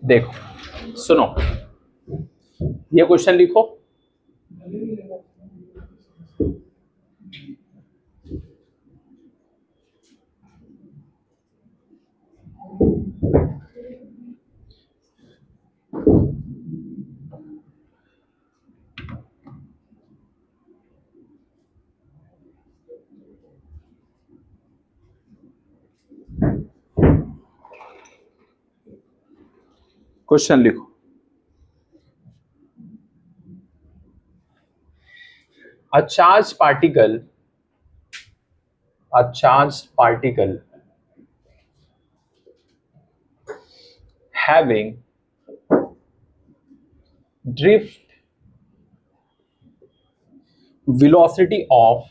देखो सुनो, ये क्वेश्चन लिखो। क्वेश्चन लिखो। A charged particle having drift velocity of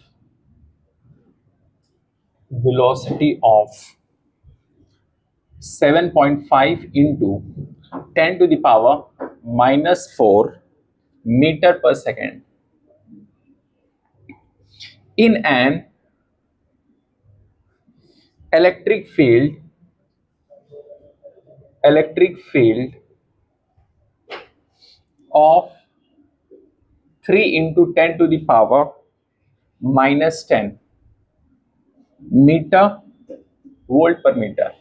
7.5 into 10 to the power minus 4 meter per second in an electric field of 3 into 10 to the power minus 10 meter volt per meter,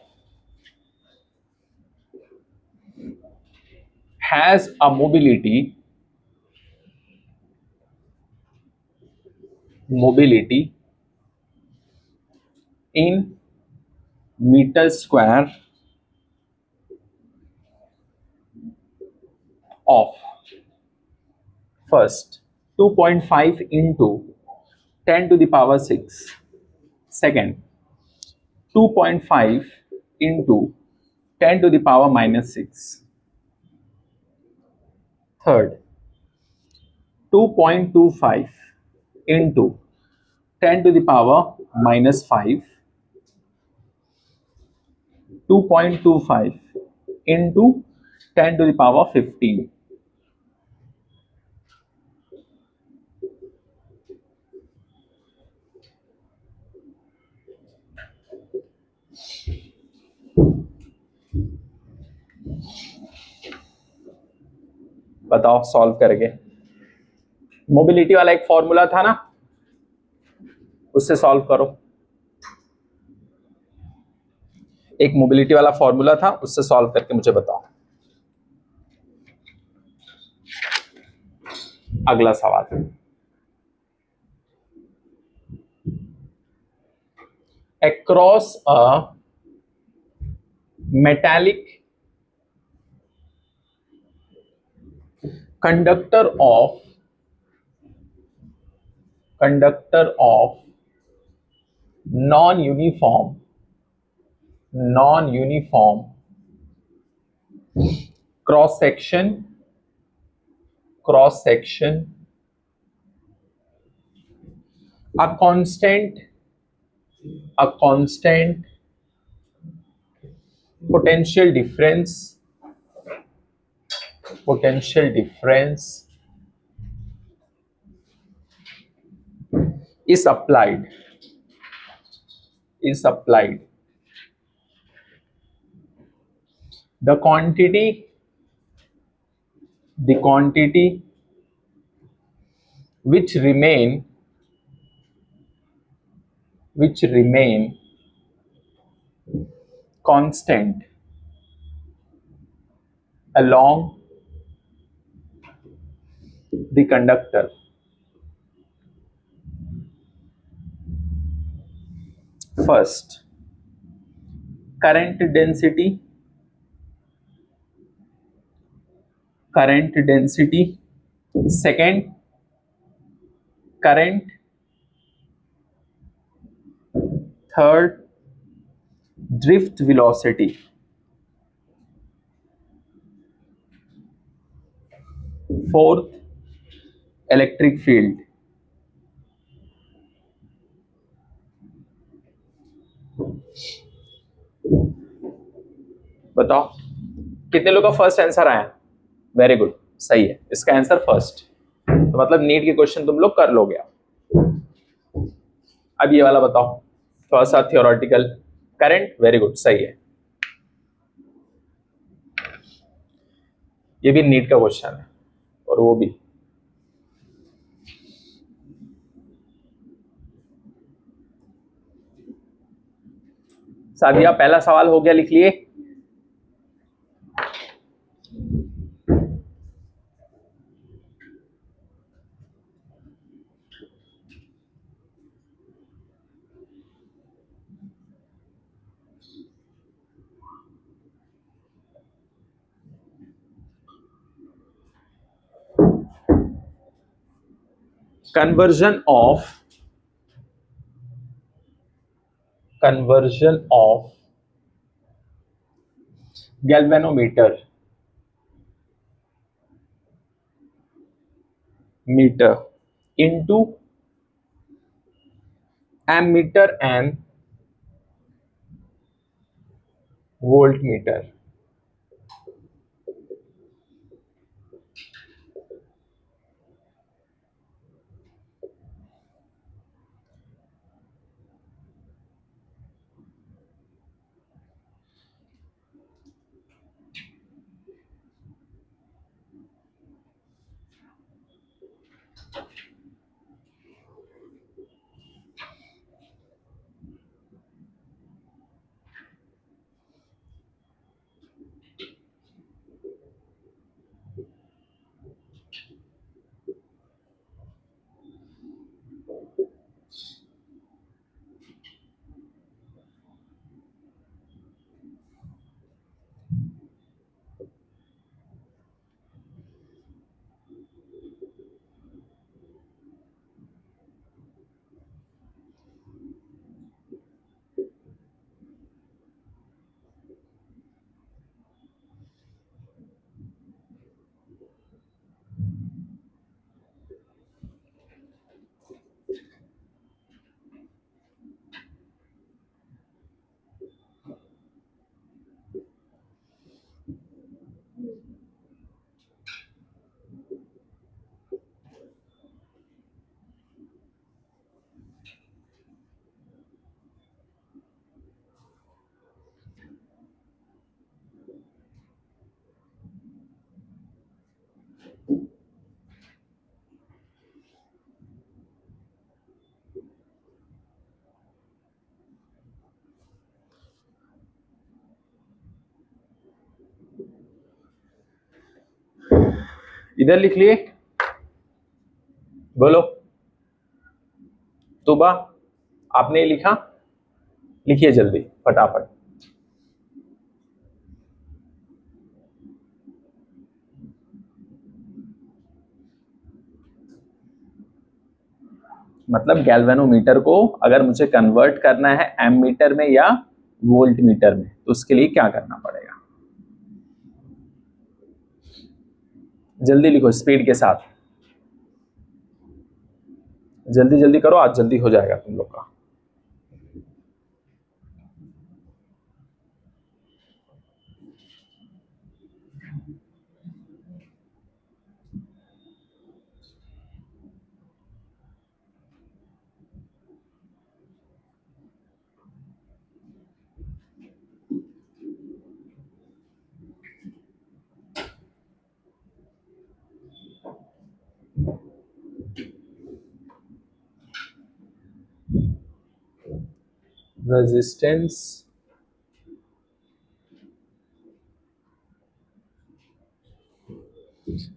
has a mobility in meter square of first 2.5 into 10 to the power 6, second 2.5 into 10 to the power minus 6, third 2.25 into 10 to the power minus 5, 2.25 into 10 to the power 15. बताओ solve करके। Mobility वाला एक formula था ना, उससे solve करो। एक mobility वाला फॉर्मूला था, उससे सॉल्व करके मुझे बताओ। अगला सवाल, across a metallic conductor of non-uniform cross section a constant potential difference is applied. The quantity which remain constant along the conductor first current density, second current, third drift velocity, fourth electric field। बताओ कितने लोग का first answer आया? Very good, सही है इसका answer first. तो मतलब नीट के क्वेश्चन तुम लोग कर लोगे। अब ये वाला बताओ, फर्स्ट था थियोरेटिकल करंट, वेरी गुड सही है। ये भी नीट का क्वेश्चन है, और वो भी सादिया, पहला सवाल हो गया, लिख लिए। conversion of galvanometer meter into ammeter and voltmeter. इधर लिख लिए, बोलो। तुबा, आपने लिखा? लिखिए जल्दी फटाफट। मतलब गैल्वेनोमीटर को अगर मुझे कन्वर्ट करना है एमीटर में या वोल्ट मीटर में, तो उसके लिए क्या करना पड़ेगा? जल्दी लिखो, स्पीड के साथ, जल्दी जल्दी करो, आज जल्दी हो जाएगा तुम लोग का। रेजिस्टेंस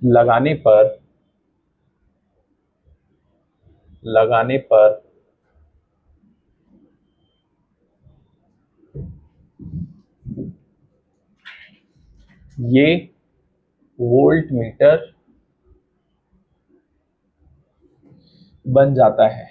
लगाने पर ये वोल्ट मीटर बन जाता है।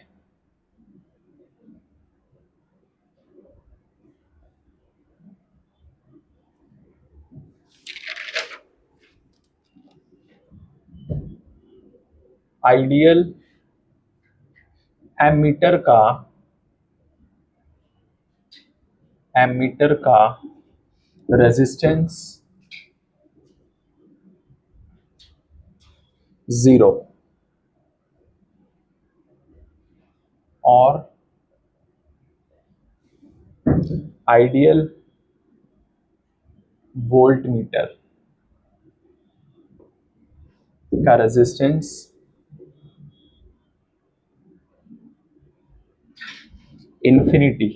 आइडियल एमीटर का रेजिस्टेंस 0 और आइडियल वोल्ट मीटर का रेजिस्टेंस इन्फिनिटी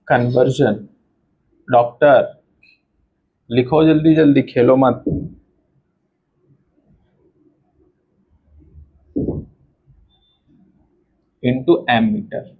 कन्वर्जन। डॉक्टर लिखो जल्दी जल्दी, खेलो मत। Into M meter.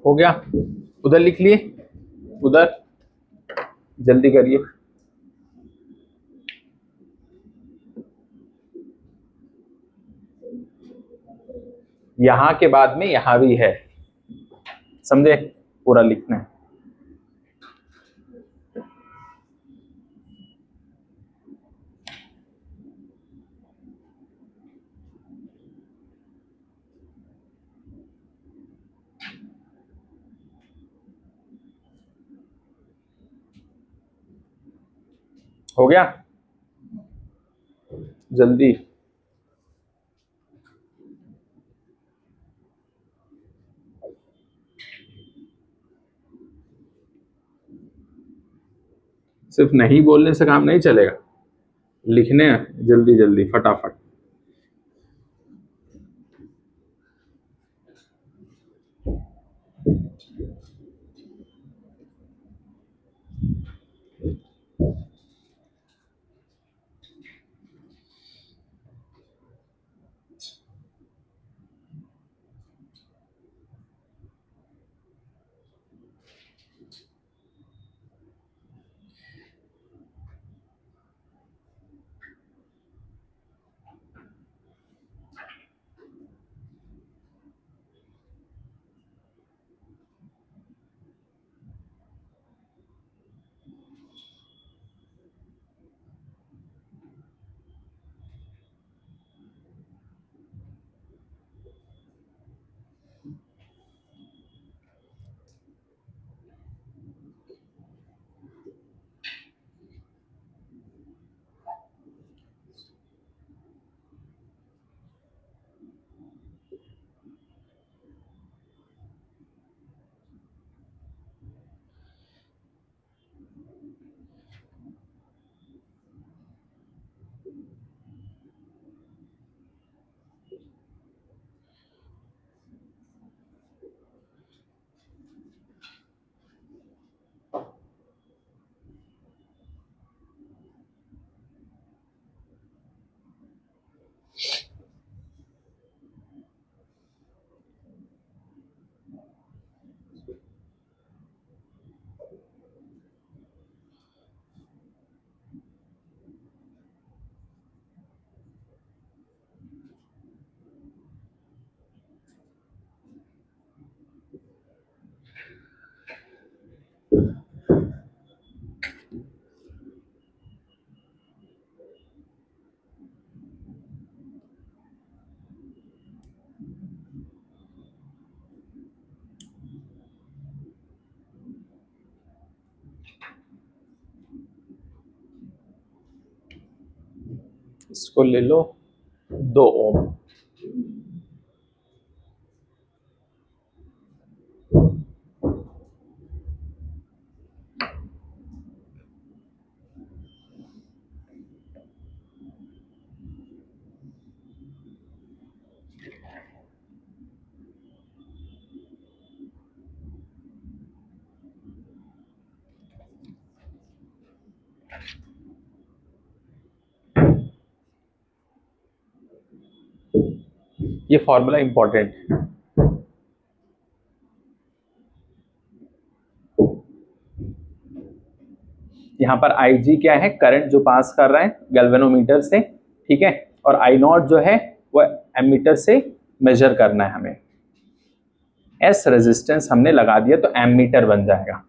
हो गया? उधर लिख लिए, उधर जल्दी करिए। यहां के बाद में यहां भी है, समझे? पूरा लिखना है। हो गया? जल्दी। सिर्फ नहीं बोलने से काम नहीं चलेगा, लिखने हैं जल्दी जल्दी फटाफट। इसको ले लो 2 ओम। ये फॉर्मूला इंपॉर्टेंट है। यहाँ पर आई जी क्या है, करंट जो पास कर रहा है गैल्वेनोमीटर से, ठीक है, और आई नॉट जो है वो एमीटर से मेजर करना है हमें। एस रेजिस्टेंस हमने लगा दिया तो एमीटर बन जाएगा,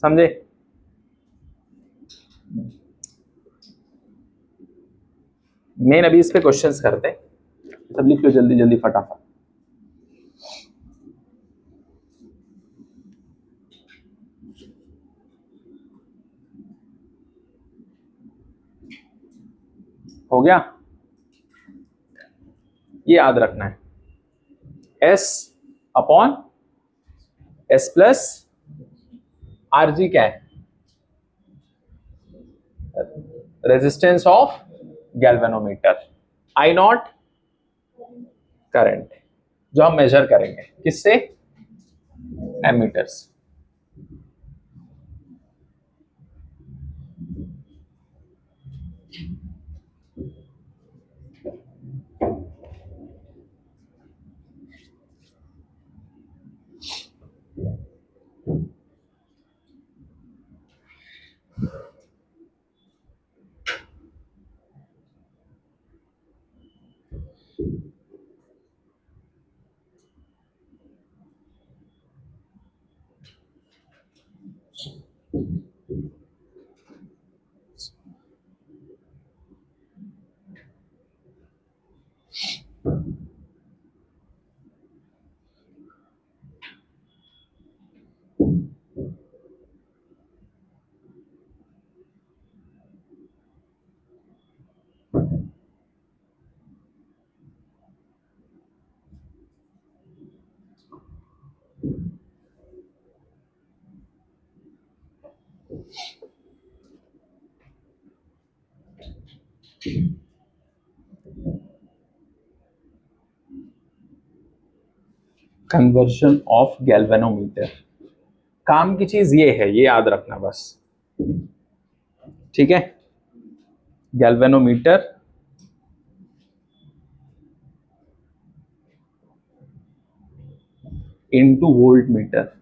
समझे? मेन अभी इस पे क्वेश्चंस करते हैं, सब लिख लो जल्दी जल्दी फटाफट। हो गया? ये याद रखना है, S upon S plus R जी क्या है, resistance of galvanometer, I not current जो हम मेजर करेंगे किससे, एमीटर से। कन्वर्जन ऑफ गैल्वेनोमीटर, काम की चीज ये है, ये याद रखना बस, ठीक है? Galvanometer into volt meter.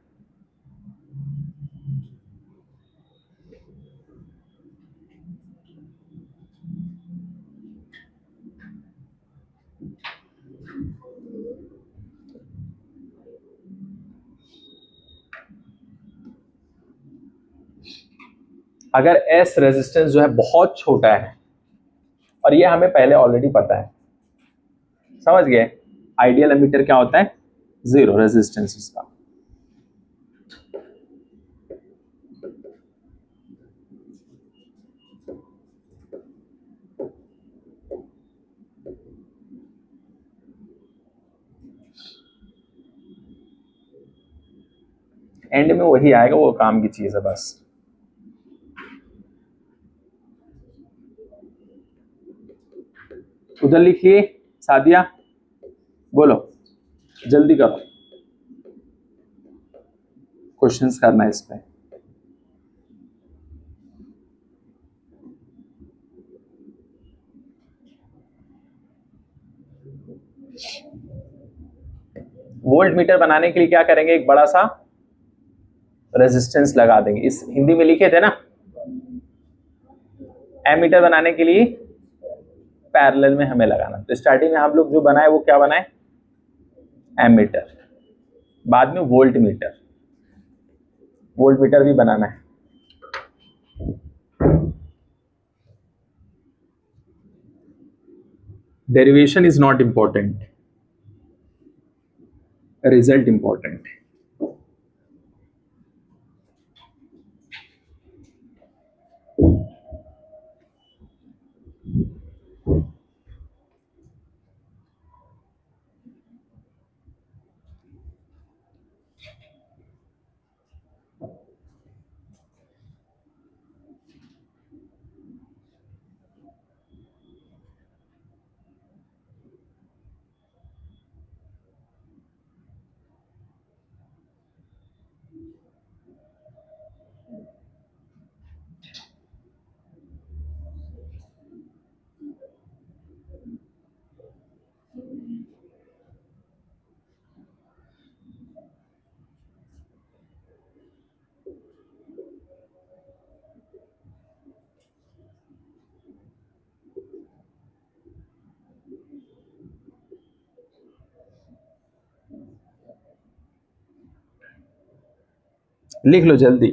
अगर एस रेजिस्टेंस जो है बहुत छोटा है, और ये हमें पहले ऑलरेडी पता है, समझ गए? आइडियल एमीटर क्या होता है, जीरो रेजिस्टेंस उसका। एंड में वही आएगा, वो काम की चीज है बस। उधर लिखिए सादिया, बोलो जल्दी करो, क्वेश्चंस करना है इस पे। वोल्ट मीटर बनाने के लिए क्या करेंगे, एक बड़ा सा रेजिस्टेंस लगा देंगे, इस हिंदी में लिखे थे ना, एमीटर बनाने के लिए पैरेलल में हमें लगाना। तो स्टार्टिंग में हम लोग जो बनाए वो क्या बनाए, एमीटर, बाद में वोल्ट मीटर, वोल्ट मीटर भी बनाना है। Derivation is not important, result important. लिख लो जल्दी।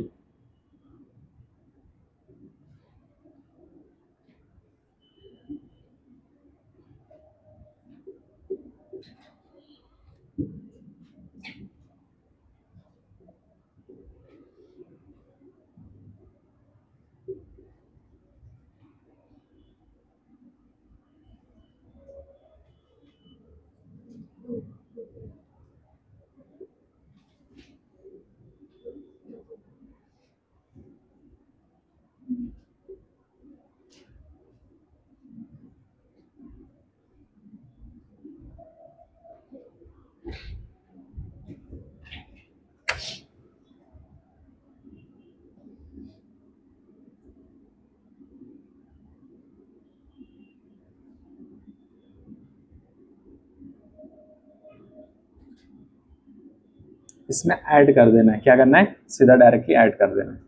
इसमें ऐड कर देना है, क्या करना है, सीधा डायरेक्टली ऐड कर देना है।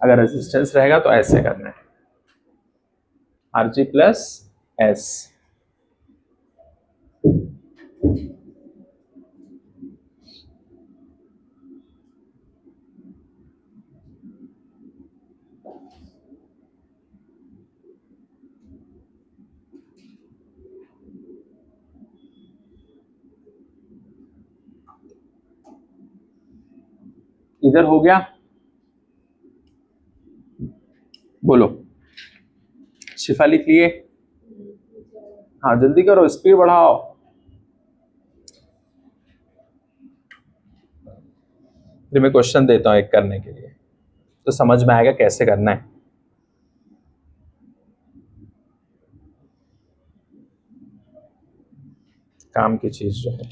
अगर रेजिस्टेंस रहेगा तो ऐसे करना है, Rg प्लस एस। इधर हो गया, बोलो। शिफा लिख लिए? हाँ जल्दी करो, स्पीड बढ़ाओ। फिर मैं क्वेश्चन देता हूँ एक करने के लिए, तो समझ में आएगा कैसे करना है। काम की चीज जो है,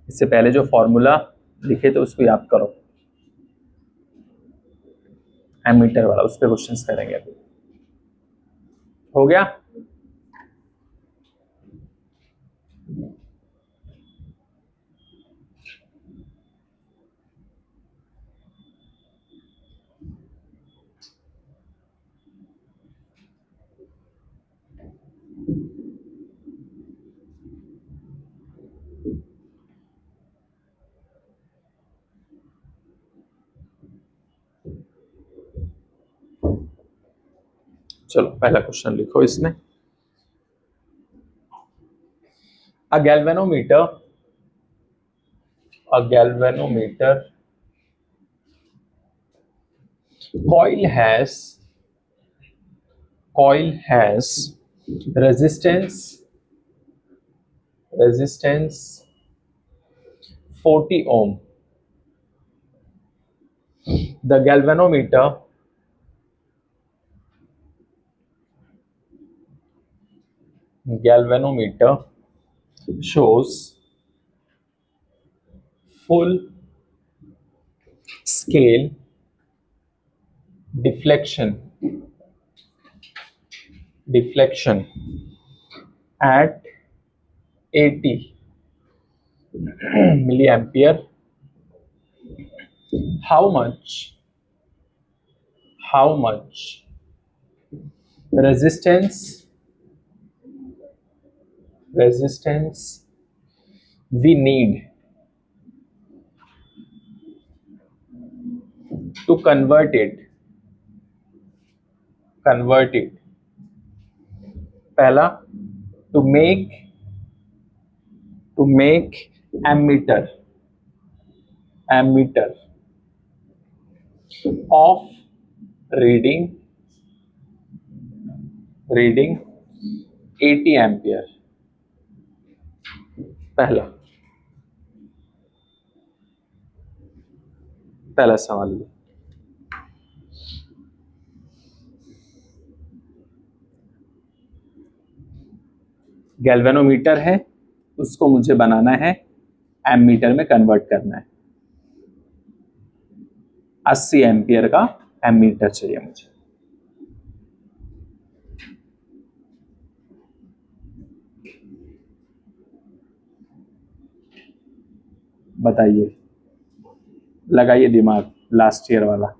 इससे पहले जो फॉर्मूला लिखे थे उसको याद करो, एमीटर वाला, उस पर क्वेश्चंस करेंगे अभी। हो गया? चलो पहला क्वेश्चन लिखो इसमें। अ galvanometer, a galvanometer coil has resistance 40 ohm. The galvanometer shows full scale deflection at 80 milliampere. How much resistance we need to convert it, पहला, to make ammeter of reading 80 ampere. पहला सवाल ये, गैल्वेनोमीटर है, उसको मुझे बनाना है, एमीटर में convert करना है। 80 एम्पियर का एमीटर चाहिए मुझे। बताइए, लगाइए दिमाग, लास्ट ईयर वाला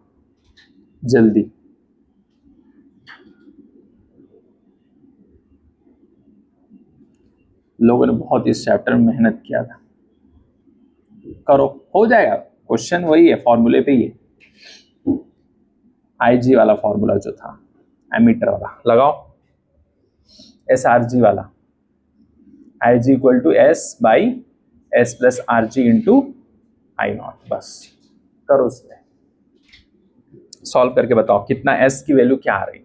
जल्दी। लोगों ने बहुत इस चैप्टर में मेहनत किया था, करो हो जाएगा। क्वेश्चन वही है, फॉर्मूले पे ही है। आईजी वाला फॉर्मूला जो था, एमीटर वाला लगाओ, एसआरजी वाला, IG equal to S by S plus R G into I naught. बस करो, उसमें सॉल्व करके बताओ कितना एस की वैल्यू क्या आ रही।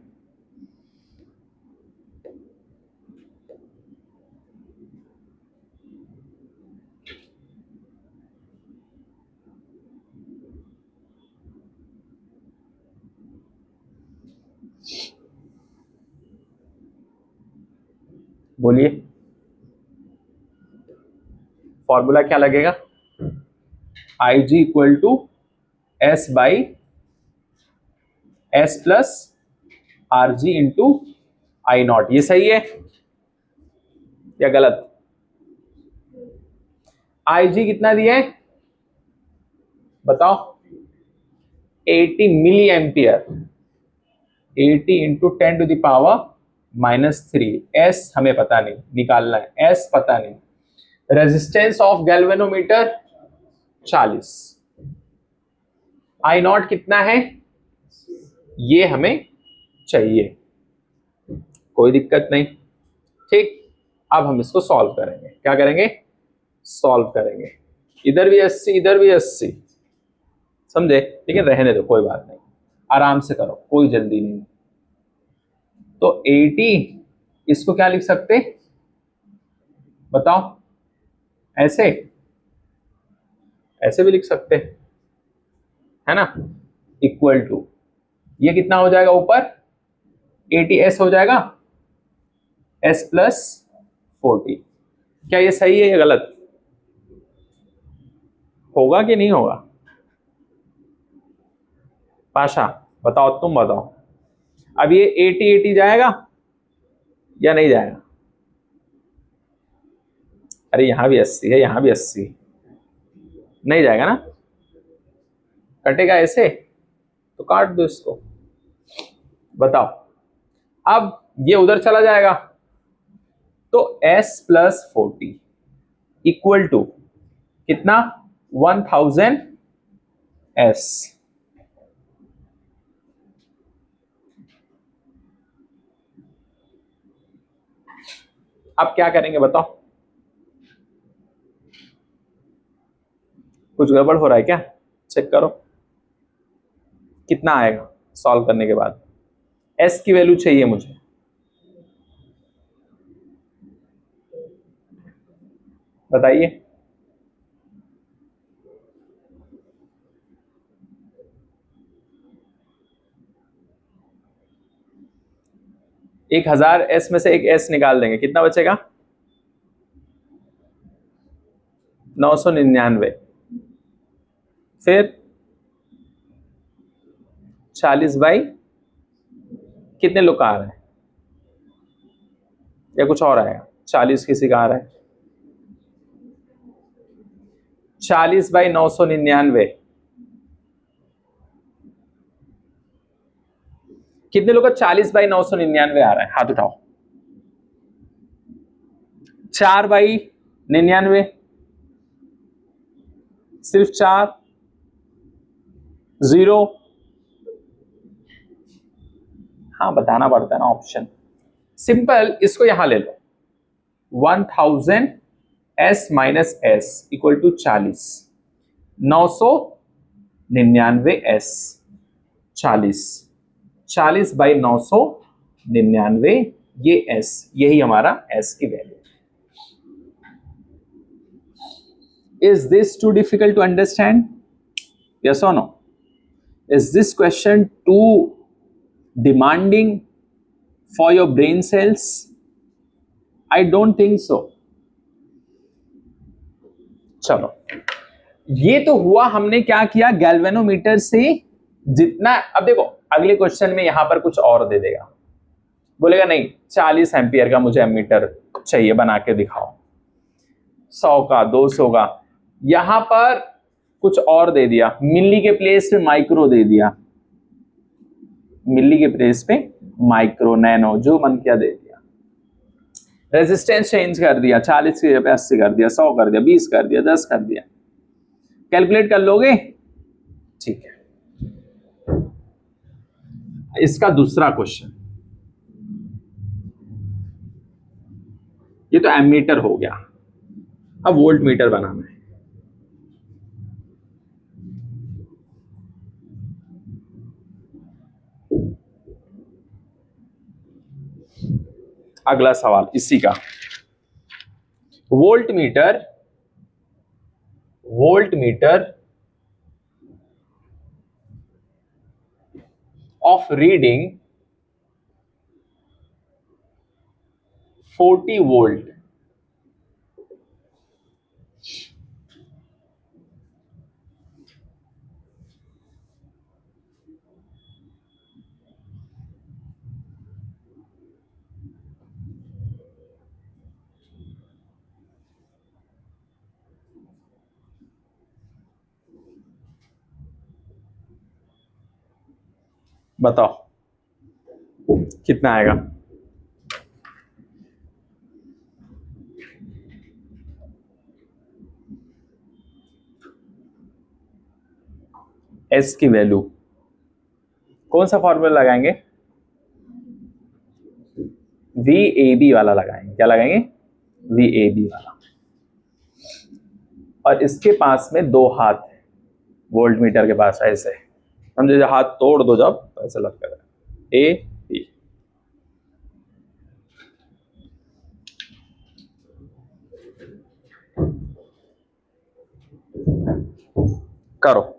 बोलिए, फॉर्मूला क्या लगेगा? I G equal to S by S plus R G into I naught. ये सही है या गलत? आई जी कितना दिया है बताओ? 80 milliampere, 80 into 10 to the power -3। S हमें पता नहीं, निकालना है, एस पता नहीं। Resistance of galvanometer 40, I naught कितना है ये हमें चाहिए, कोई दिक्कत नहीं। ठीक, अब हम इसको सॉल्व करेंगे। क्या करेंगे? सॉल्व करेंगे। इधर भी 80, इधर भी 80, समझे? ठीक है, रहने दो, कोई बात नहीं, आराम से करो, कोई जल्दी नहीं। तो 80, इसको क्या लिख सकते बताओ? ऐसे, ऐसे भी लिख सकते है ना, इक्वल टू, ये कितना हो जाएगा ऊपर? 80 एस हो जाएगा, एस प्लस 40। क्या ये सही है या गलत? होगा कि नहीं होगा? पाशा बताओ, तुम बताओ। अब ये 80 जाएगा या नहीं जाएगा? अरे यहां भी 80 है, यहां भी 80, नहीं जाएगा ना, कटेगा ऐसे, तो काट दो इसको। बताओ, अब ये उधर चला जाएगा, तो s प्लस 40 इक्वल टू कितना? 1000 s। अब क्या करेंगे बताओ? कुछ गड़बड़ हो रहा है क्या? चेक करो कितना आएगा सॉल्व करने के बाद। s की वैल्यू चाहिए मुझे, बताइए। एक 1000 s में से एक s निकाल देंगे, कितना बचेगा? 999। फिर 40 बाई कितने लोग का आ रहा है या कुछ और आएगा? 40 किसी का आ रहा है, 40 बाई 999। कितने लोग का 40 बाई 999 आ रहा है? हाथ उठाओ। 4 बाई 99, सिर्फ 4, 0। हाँ बताना पड़ता है ना ऑप्शन। सिंपल, इसको यहां ले लो, 1000 s minus S equal to 40, 999 s, 40 by 999, ये s, यही हमारा s की value. Is this too difficult to understand? Yes और no? Is this question too demanding for your brain cells? I don't think so. चलो, ये तो हुआ, हमने क्या किया, गैल्वेनोमीटर से जितना। अब देखो अगले क्वेश्चन में यहां पर कुछ और दे देगा, बोलेगा नहीं 40 एम्पियर का मुझे एमीटर चाहिए, बना के दिखाओ, 100 का, 200 का। यहां पर कुछ और दे दिया, मिली के प्लेस पे माइक्रो दे दिया, मिली के प्लेस पे माइक्रो, नैनो, जो मन किया दे दिया। रेजिस्टेंस चेंज कर दिया, 40 की जगह 80 कर दिया, 100 कर दिया, 20 कर दिया, 10 कर दिया। कैलकुलेट कर लोगे? ठीक है। इसका दूसरा क्वेश्चन, ये तो एमीटर हो गया, अब वोल्ट मीटर बनाना है। अगला सवाल इसी का, volt meter of reading 40 volt बताओ कितना आएगा? एस की वैल्यू कौन सा फॉर्मूला लगाएंगे? वी ए बी वाला लगाएंगे। क्या लगाएंगे? वी ए बी वाला। और इसके पास में दो हाथ है, वोल्ट मीटर के पास ऐसे समझे, हाथ तोड़ दो जब तो ऐसा लगता है ए बी। करो।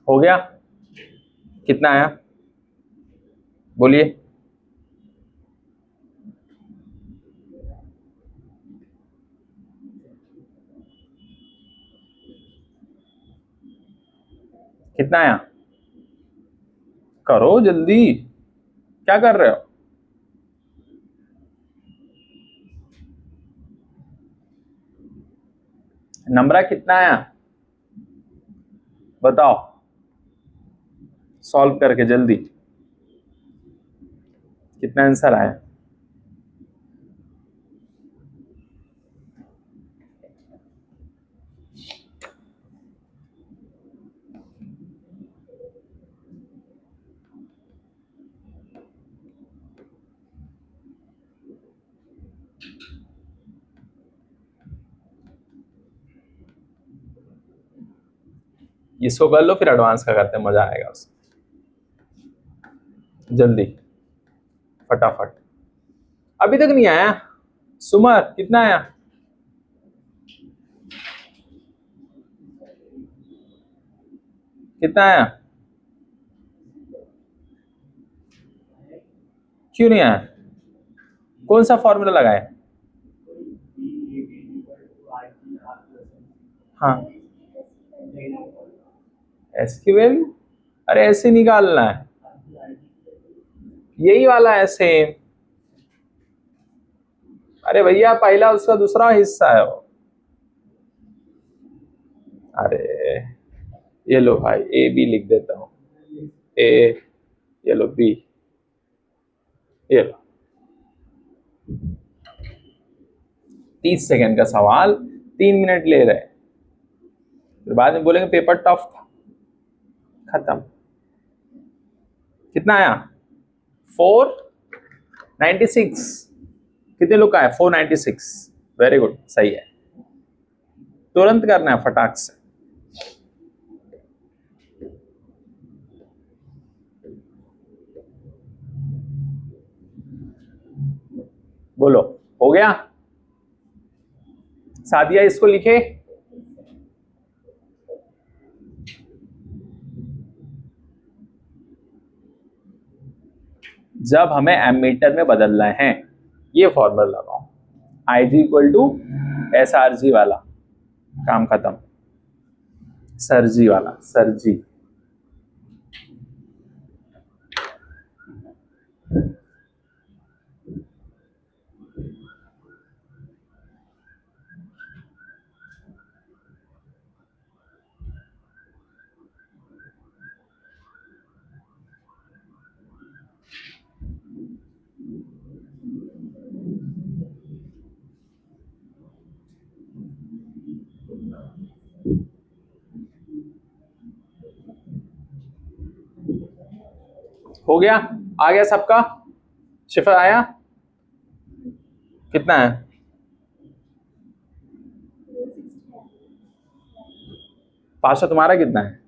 हो गया? कितना आया बोलिए? कितना आया? करो जल्दी, क्या कर रहे हो? नंबर कितना आया बताओ, सॉल्व करके जल्दी। कितना आंसर आया? इसको कर लो फिर एडवांस का करते हैं, मजा आएगा उसमें। जल्दी फटाफट। अभी तक नहीं आया? सुमर कितना आया? कितना आया? क्यों नहीं आया? कौन सा फॉर्मूला लगाए? हाँ, एस की वैल्यू, अरे ऐसे निकालना है, यही वाला है सेम। अरे भैया पहला उसका दूसरा हिस्सा है वो। अरे ये लो भाई, ए बी लिख देता हूं, ए, ये लो बी, ये लो। 30 सेकंड का सवाल 3 मिनट ले रहे, फिर बाद में बोलेंगे पेपर टफ था। खत्म। कितना आया? 496। कितने लोग का है? 496। वेरी गुड, सही है। तुरंत करना है फटाक से। बोलो हो गया? सादिया इसको लिखे। जब हमें एमीटर में बदलना है, ये फॉर्मूला लगाओ, आई जी इक्वल टू SRG वाला, काम खत्म। सर्जी वाला, सर्जी। हो गया, आ गया सबका? शिफर आया? कितना है? पाशा तुम्हारा कितना है?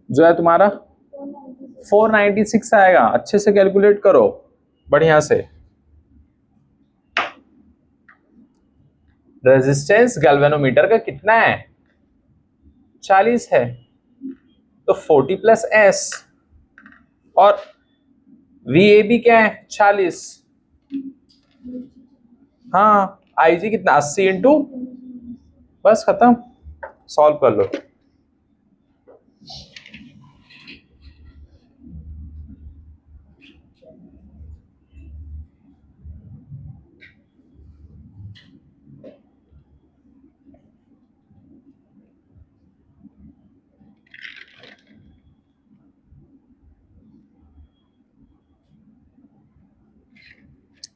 जो है तुम्हारा 496 आएगा। अच्छे से कैलकुलेट करो, बढ़िया से। रेजिस्टेंस गैल्वेनोमीटर का कितना है? 40 है, तो 40 प्लस एस। और VAB क्या है? 40। हाँ, IG कितना? 80 इंटू, बस खत्म, सॉल्व कर लो।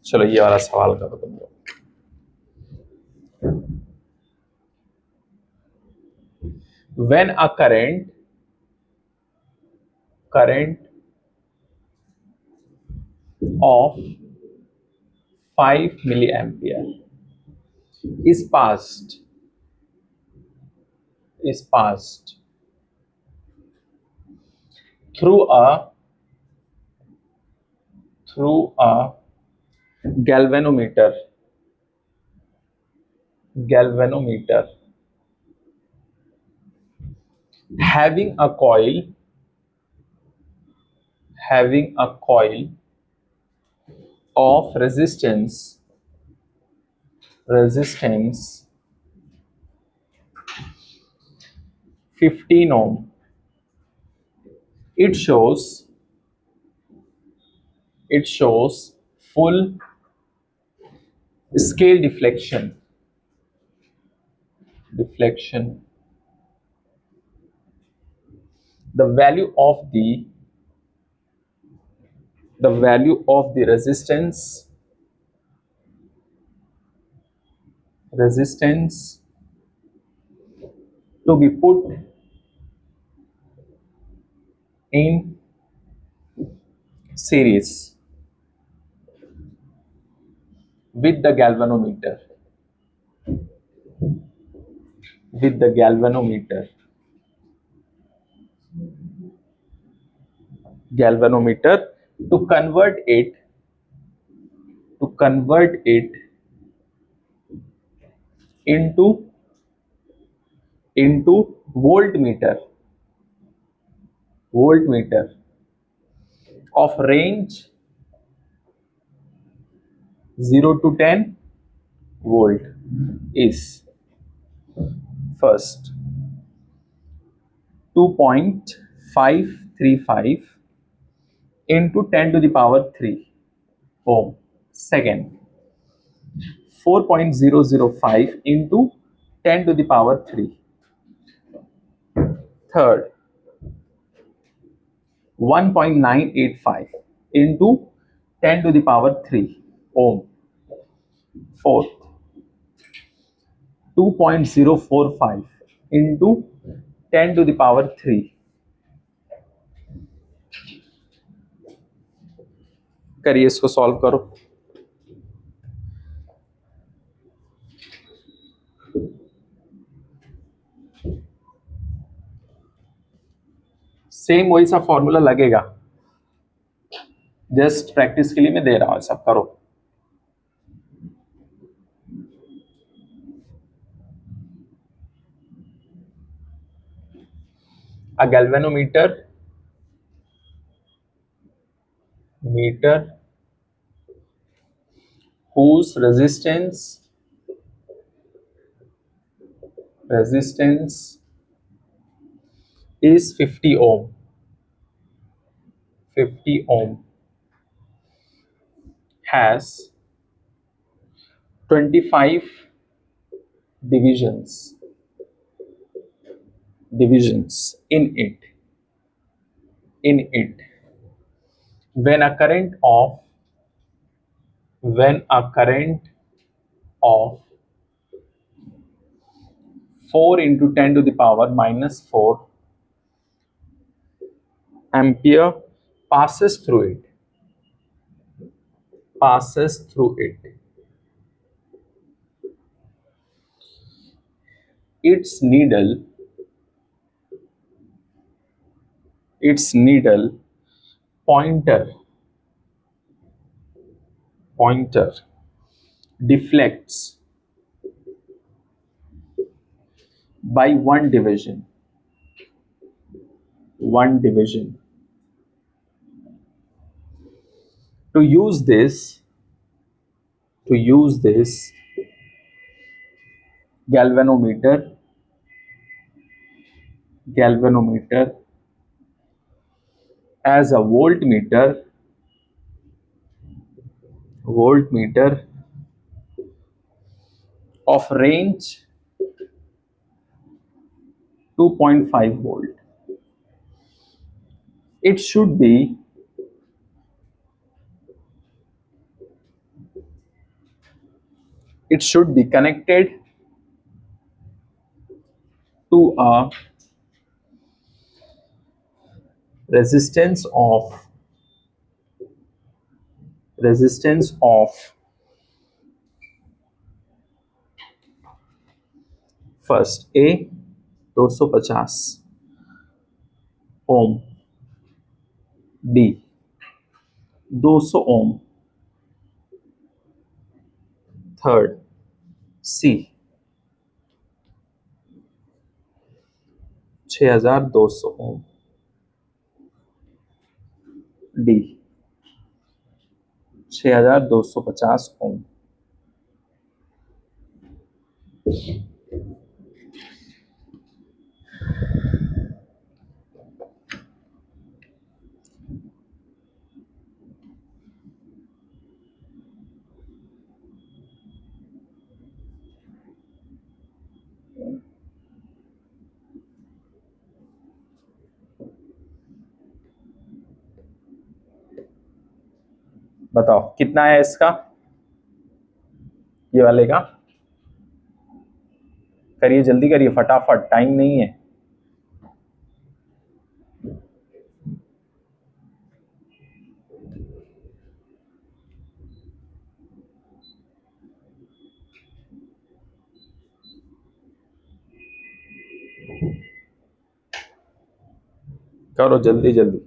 चलो ये वाला सवाल करो तुम लोग। When a current of 5 milliampere is passed through a galvanometer having a coil of resistance 15 ohm. It shows full scale deflection. The value of the resistance to be put in series with the galvanometer to convert it into voltmeter of range 0 to 10 volt is first 2.535 into 10 to the power 3 ohm. Second, 4.005 into 10 to the power 3. Third, 1.985 into 10 to the power 3 ohm. Fourth, 2.045 into 10 to the power 3. करिए, इसको solve करो। Same वही सा formula लगेगा, just practice के लिए मैं दे रहा हूं, सब करो। A galvanometer whose resistance is 50 ohm, 50 ohm, has 25 divisions in it when a current of 4 into 10 to the power minus 4 ampere passes through it. Its needle pointer deflects by one division. To use this galvanometer as a voltmeter of range 2.5 volt. It should be connected to a resistance of first A 250 ohm, B 200 ohm, third C 6200 ohm, D 6250 ohm. बताओ कितना है इसका, ये वाले का? करिए जल्दी करिए फटाफट, टाइम नहीं है। करो जल्दी जल्दी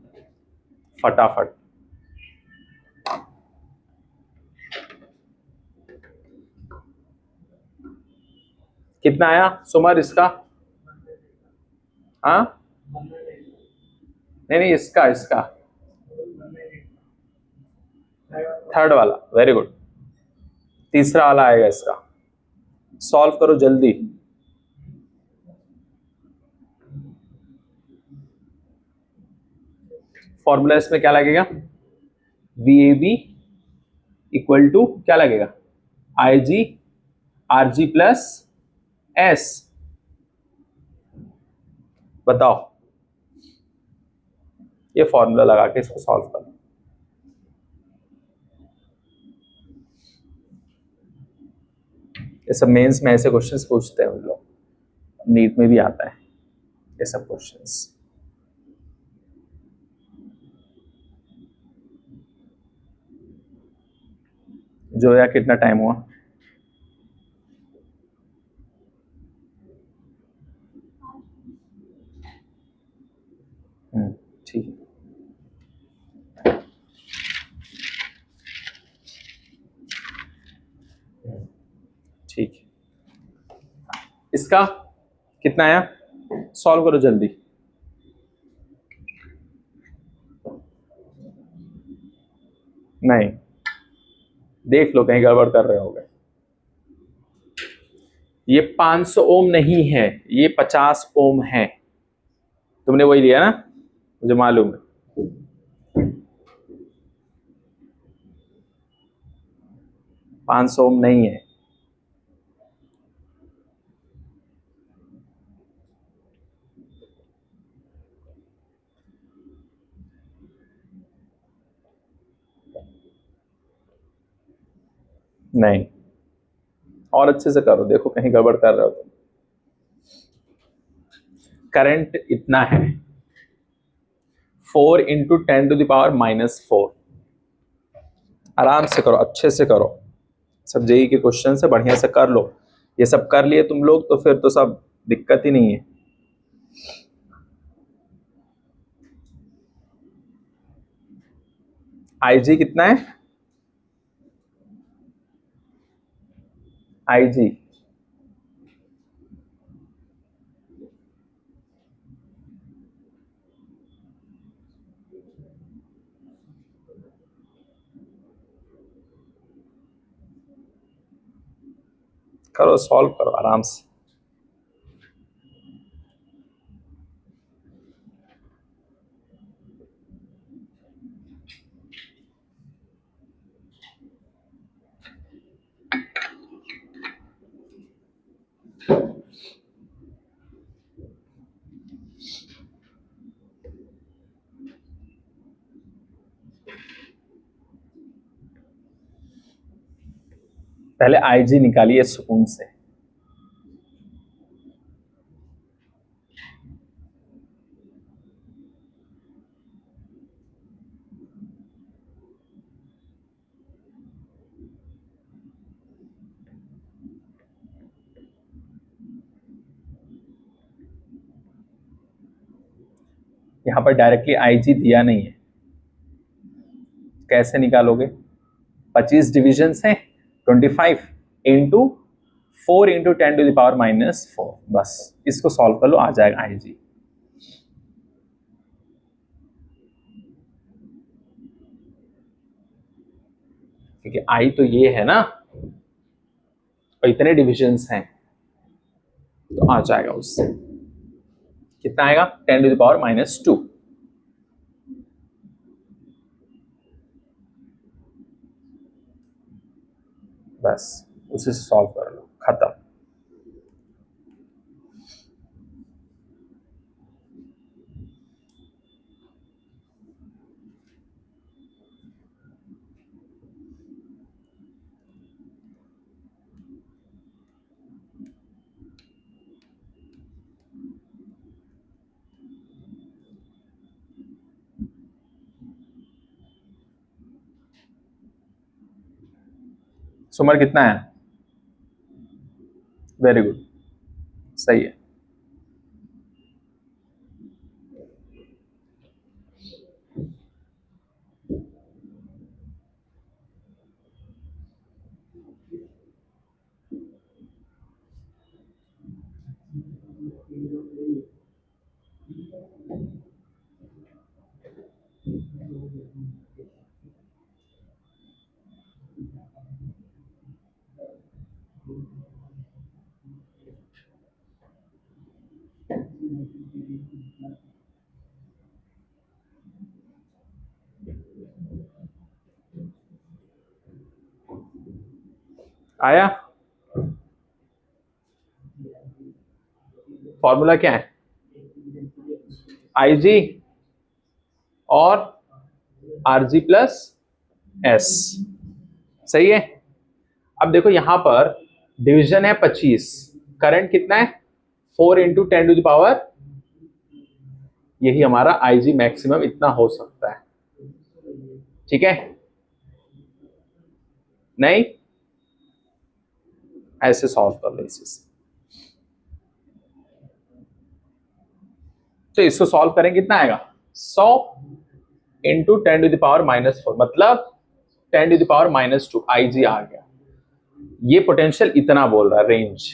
फटाफट। कितना आया सुमर इसका? हाँ नहीं इसका थर्ड वाला, वेरी गुड। तीसरा वाला आएगा इसका, सॉल्व करो जल्दी। फॉर्मूला इसमें क्या लगेगा? VAB इक्वल टू क्या लगेगा? IG RG plus S। बताओ, ये फॉर्मूला लगा के इसको सॉल्व करो। ये सब मेंस में ऐसे क्वेश्चंस पूछते हैं उन लोग, नीट में भी आता है ये सब क्वेश्चंस। जोया कितना टाइम हुआ? ठीक है, ठीक है। इसका कितना आया? सॉल्व करो जल्दी। नहीं देख लो कहीं गड़बड़ कर रहे होगे। ये 500 ओम नहीं है, ये 50 ओम है। तुमने वही लिया ना, मुझे मालूम है। 500 ओम नहीं है। नहीं, और अच्छे से करो, देखो कहीं गड़बड़ कर रहे हो तुम। करंट इतना है, 4 × 10⁻⁻⁴। आराम से करो, अच्छे से करो, सब जेई के क्वेश्चन से बढ़िया से कर लो। ये सब कर लिए तुम लोग तो फिर तो सब दिक्कत ही नहीं है। आईजी कितना है? आईजी करो, सॉल्व करो आराम से। पहले आईजी निकालिए सुकून से। यहां पर डायरेक्टली आईजी दिया नहीं है, कैसे निकालोगे? 25 डिविजन है, 25 इंटू 4 × 10⁻⁻⁴। बस इसको सॉल्व कर लो, आ जाएगा आईजी। क्योंकि आई तो ये है ना, और इतने डिविजन्स हैं तो आ जाएगा उससे। कितना आएगा? 10⁻⁻²। बस उसी से सॉल्व कर लो, खत्म। सुमर कितना है? वेरी गुड, सही है। आया? फॉर्मूला क्या है? आईजी और आरजी प्लस एस, सही है। अब देखो यहां पर डिवीजन है 25, करंट कितना है? 4 × 10⁻, यही हमारा आईजी मैक्सिमम इतना हो सकता है। ठीक है, नहीं ऐसे सॉल्व कर लो इसी से। तो इसको सॉल्व करें कितना आएगा? 100 × 10⁻⁻⁴, मतलब 10⁻⁻² आईजी आ गया। ये पोटेंशियल इतना बोल रहा है रेंज,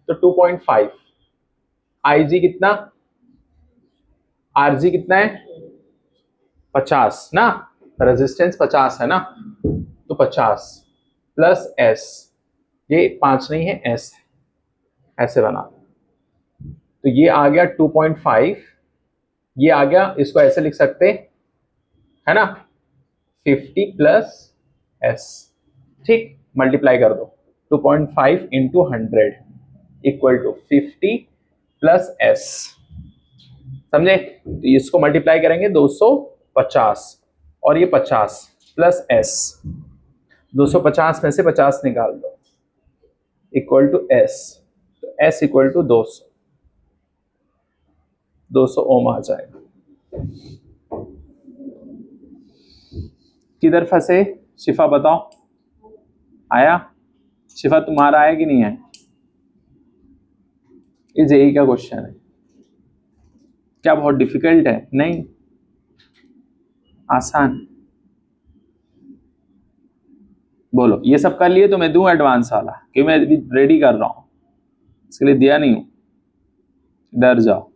तो 2.5। आईजी कितना? आरजी कितना है? 50 ना, रेजिस्टेंस 50 है ना, तो 50 प्लस एस, ये 5 नहीं है एस है, ऐसे बना, तो ये आ गया 2.5, ये आ गया, इसको ऐसे लिख सकते है ना, 50 प्लस एस, ठीक, मल्टीप्लाई कर दो, 2.5 into 100 equal to 50 plus S, समझे, तो इसको मल्टीप्लाई करेंगे 250 और ये 50 प्लस एस, 250 में से 50 निकाल दो इक्वल टू एस, तो एस इक्वल टू 200, 200 ओम आ जाएगा। किधर फंसे शिफा बताओ, आया शिफा, तुम्हारा आया कि नहीं है, ये जेई का क्वेश्चन है, क्या बहुत डिफिकल्ट है, नहीं आसान, बोलो, ये सब कर लिए तो मैं दूं एडवांस वाला, कि मैं रेडी कर रहा हूं, इसके लिए दिया नहीं हूं, डर जाओ,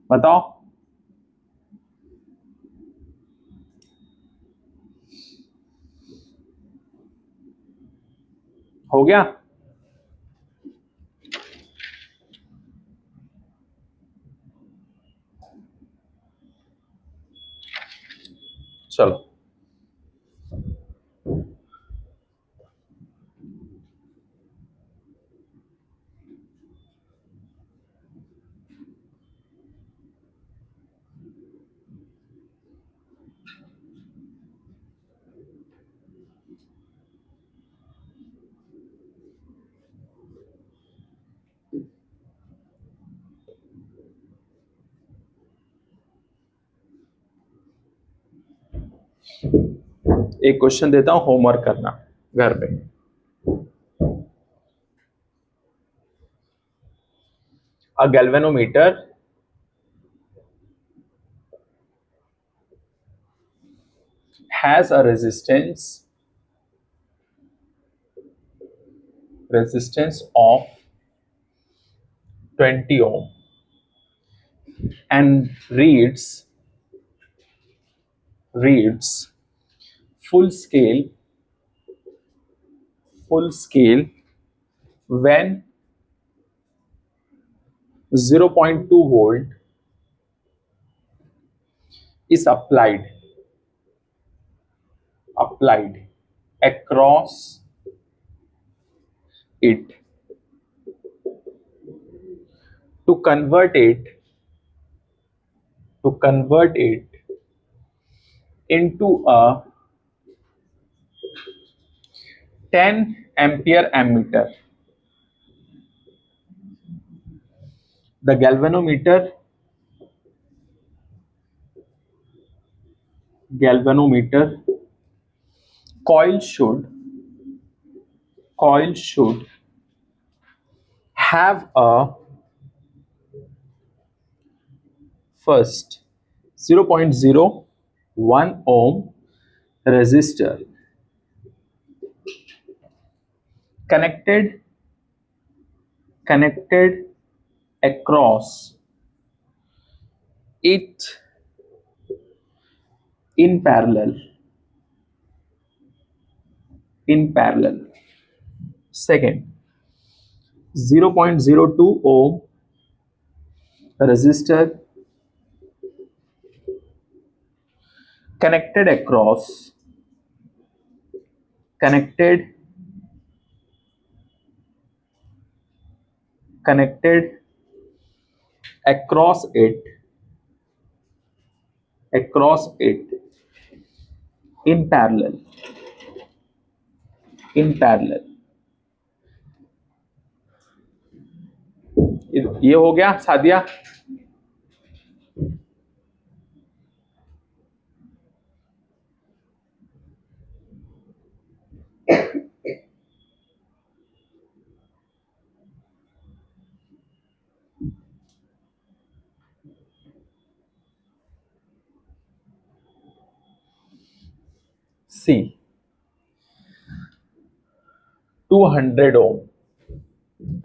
बताओ, हो गया, चलो, एक क्वेश्चन देता हूं, होमवर्क करना घर पे, अ galvanometer has a resistance of 20 ohm and reads full scale when 0.2 volt is applied across it to convert it into a 10 ampere ammeter. The galvanometer coil should have a first 0.01 ohm resistor connected across it in parallel. Second, 0.02 ohm resistor connected across it in parallel. ये हो गया सादिया, सी 200 ohm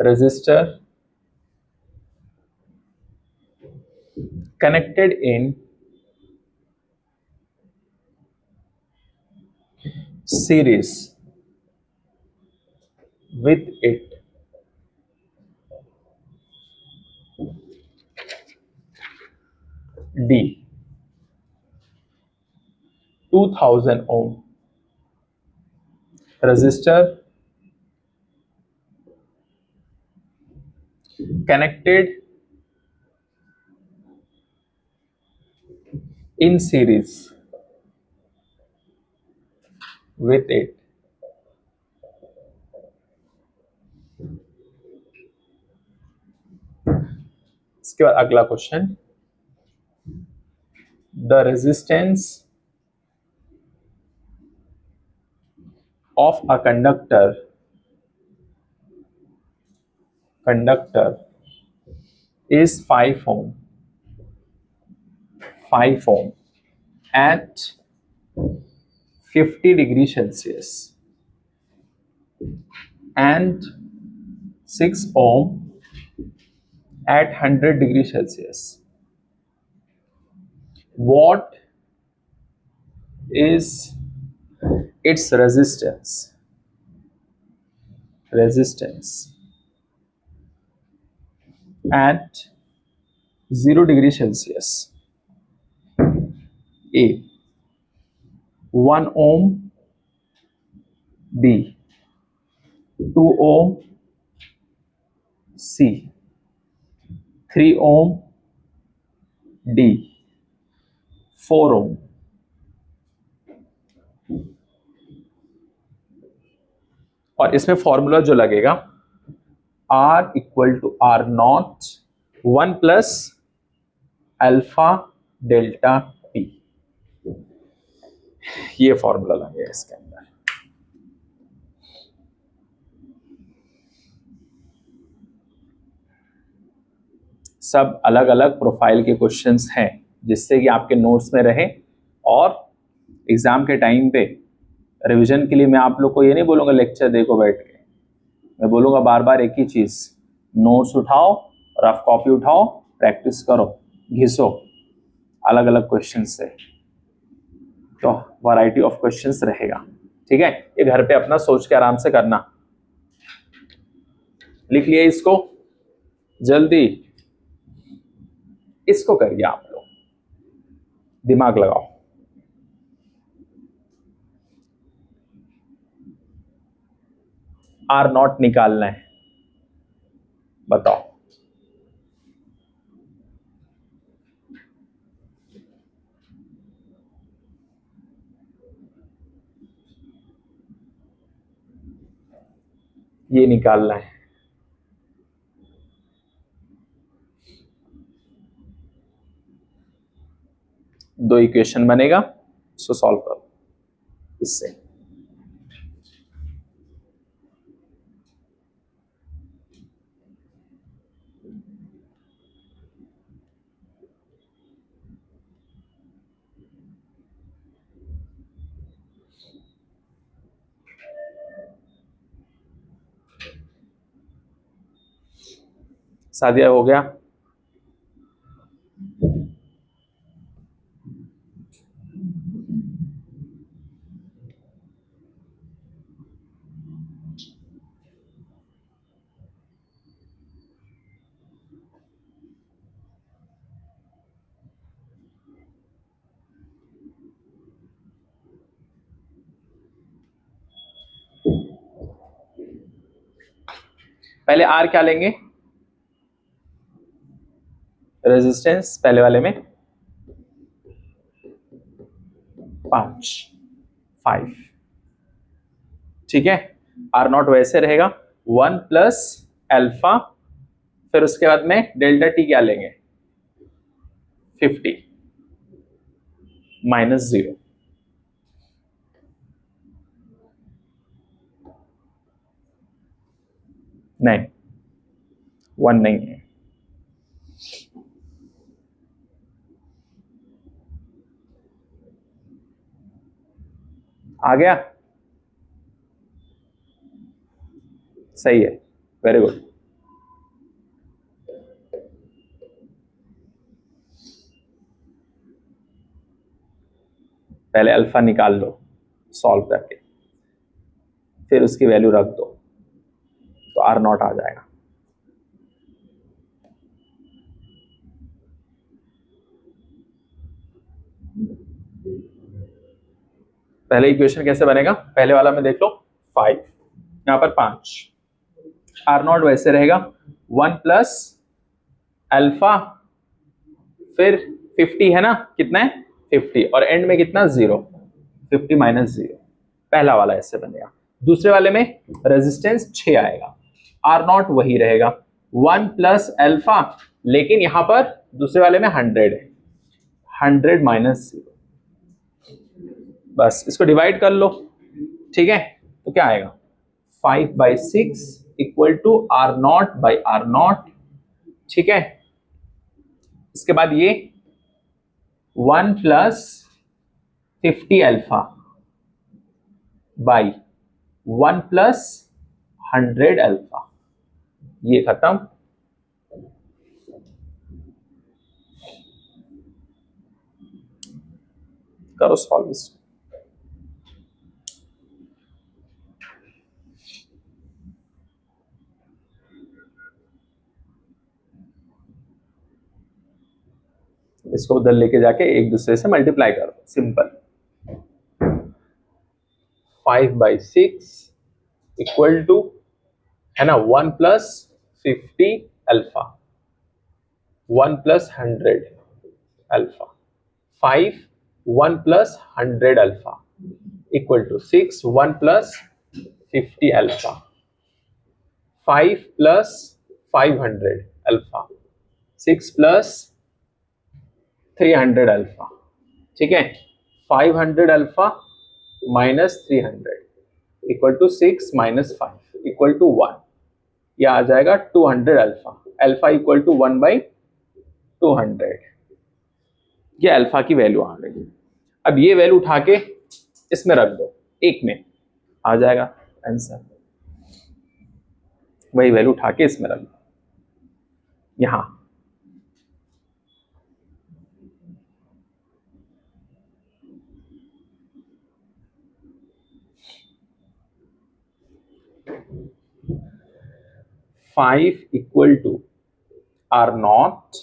resistor connected in series with it. D 2000 ohm resistor connected in series with it. इसके बाद अगला question, the resistance of a conductor is 5 ohm, 5 ohm at 50 degree Celsius and 6 ohm at 100 degree Celsius. What is its resistance? At 0 degree Celsius. A 1 ohm, B 2 ohm, C 3 ohm, D 4 ohm. और इसमें formula जो लगेगा R equal to R naught 1 plus alpha delta T, ये formula लगेगा इसके अंदर। सब अलग अलग प्रोफाइल के क्वेश्चंस हैं जिससे कि आपके नोट्स में रहे, और एग्जाम के टाइम पे रिवीजन के लिए मैं आप लोग को ये नहीं बोलूँगा लेक्चर देखो बैठ के, मैं बोलूँगा बार बार एक ही चीज़, नोट्स उठाओ, रफ कॉपी उठाओ, प्रैक्टिस करो, घिसो अलग अलग क्वेश्चन से, तो वैरायटी ऑफ क्वेश्चंस रहेगा। ठीक है, ये घर पे अपना सोच के आराम से करना। लिख लिए इसको, जल्दी इसको करिए आप लोग, दिमाग लगाओ। आर नॉट निकालना है, बताओ। ये निकालना है, दो इक्वेशन बनेगा, इसको सॉल्व करो इससे। सादिया हो गया? पहले आर क्या लेंगे, रेजिस्टेंस पहले वाले में 5, ठीक है। आर नॉट वैसे रहेगा 1 प्लस अल्फा, फिर उसके बाद में डेल्टा टी क्या लेंगे 50 माइनस 0, नहीं 1 नहीं है, आ गया, सही है, वेरी गुड। पहले अल्फा निकाल लो सॉल्व करके। फिर उसकी वैल्यू रख दो तो आर नॉट आ जाएगा। पहले इक्वेशन कैसे बनेगा, पहले वाला में देख लो 5, यहां पर 5, आर नॉट वैसे रहेगा 1 प्लस अल्फा, फिर 50 है ना, कितना है 50, और एंड में कितना 0, 50 माइनस 0, पहला वाला ऐसे बनेगा। दूसरे वाले में रेजिस्टेंस 6 आएगा, आर नॉट वही रहेगा 1 प्लस अल्फा, लेकिन यहां पर दूसरे वाले में 100 है, 100 माइनस 0, बस इसको डिवाइड कर लो, ठीक है, तो क्या आएगा 5/6 equal to R naught by R naught, ठीक है। इसके बाद ये 1 plus 50 alpha by 1 plus 100 alpha, ये खत्म। करो सॉल्व इसको। इसको उधर लेके जाके एक दूसरे से मल्टीप्लाई करो, सिंपल। 5/6 इक्वल टू है ना 1 plus 50 alpha, 1 plus 100 alpha, 5 1 plus 100 alpha equal to 6 1 plus 50 alpha, 5 plus 500 alpha, 6 plus 300 alpha, ठीक है। 500 alpha minus 300 equal to 6 minus 5 equal to 1, यह आ जाएगा 200 अल्फा, अल्फा इक्वल टू 1/200, ये अल्फा की वैल्यू आ गई। अब ये वैल्यू उठा के इसमें रख दो, एक में आ जाएगा आंसर, वही वैल्यू उठा के इसमें रख दो यहां। Five equal to R naught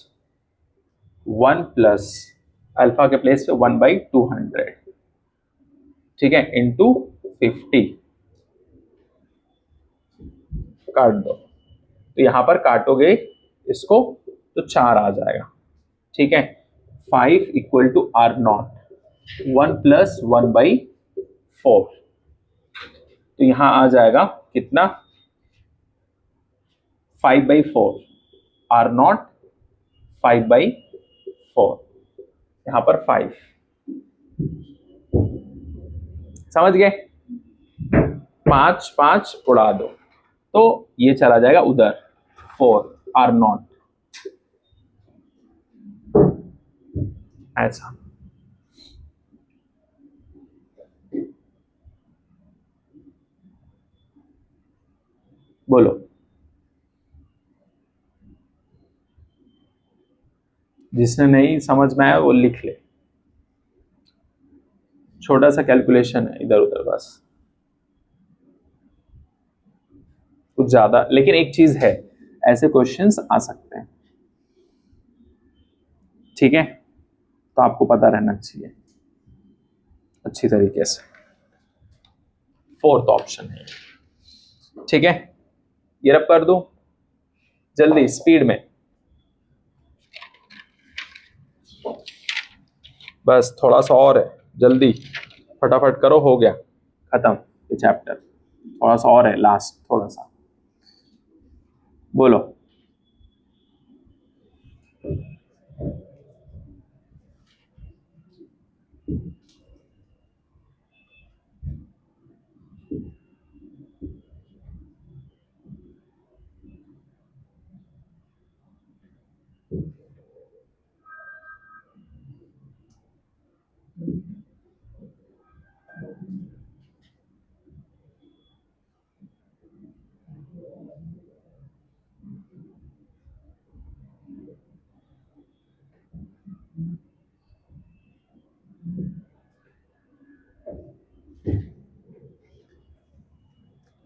1 plus alpha के प्लेस पे 1/200, ठीक है, इंटू 50, काट दो, तो यहां पर काटोगे इसको तो 4 आ जाएगा, ठीक है। 5 equal to R naught 1 plus 1/4, तो यहां आ जाएगा कितना 5/4, आर नॉट 5/4, यहां पर 5, समझ गए, 5 5 उड़ा दो तो ये चला जाएगा उधर 4 आर नॉट, ऐसा। बोलो, जिसने नहीं समझ में आया वो लिख ले, छोटा सा कैलकुलेशन है इधर उधर बस, कुछ ज्यादा। लेकिन एक चीज है, ऐसे क्वेश्चंस आ सकते हैं, ठीक है, तो आपको पता रहना चाहिए अच्छी तरीके से। फोर्थ ऑप्शन है, ठीक है, ये रब कर दूं जल्दी स्पीड में, बस थोड़ा सा और है, जल्दी फटाफट करो, हो गया खत्म ये चैप्टर, थोड़ा सा और है लास्ट, थोड़ा सा बोलो।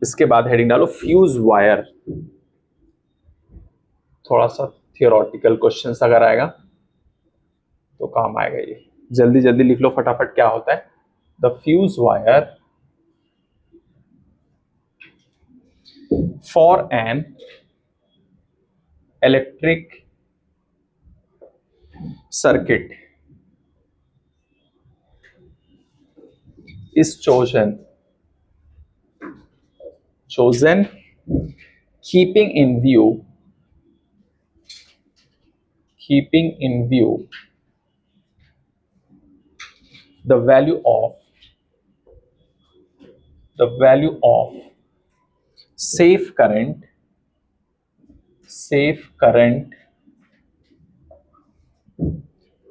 इसके बाद हेडिंग डालो फ्यूज वायर। थोड़ा सा थियोरटिकल क्वेश्चंस अगर आएगा तो काम आएगा ये। जल्दी जल्दी लिख लो फटाफट क्या होता है। The fuse wire for an electric circuit is chosen keeping in view the value of safe current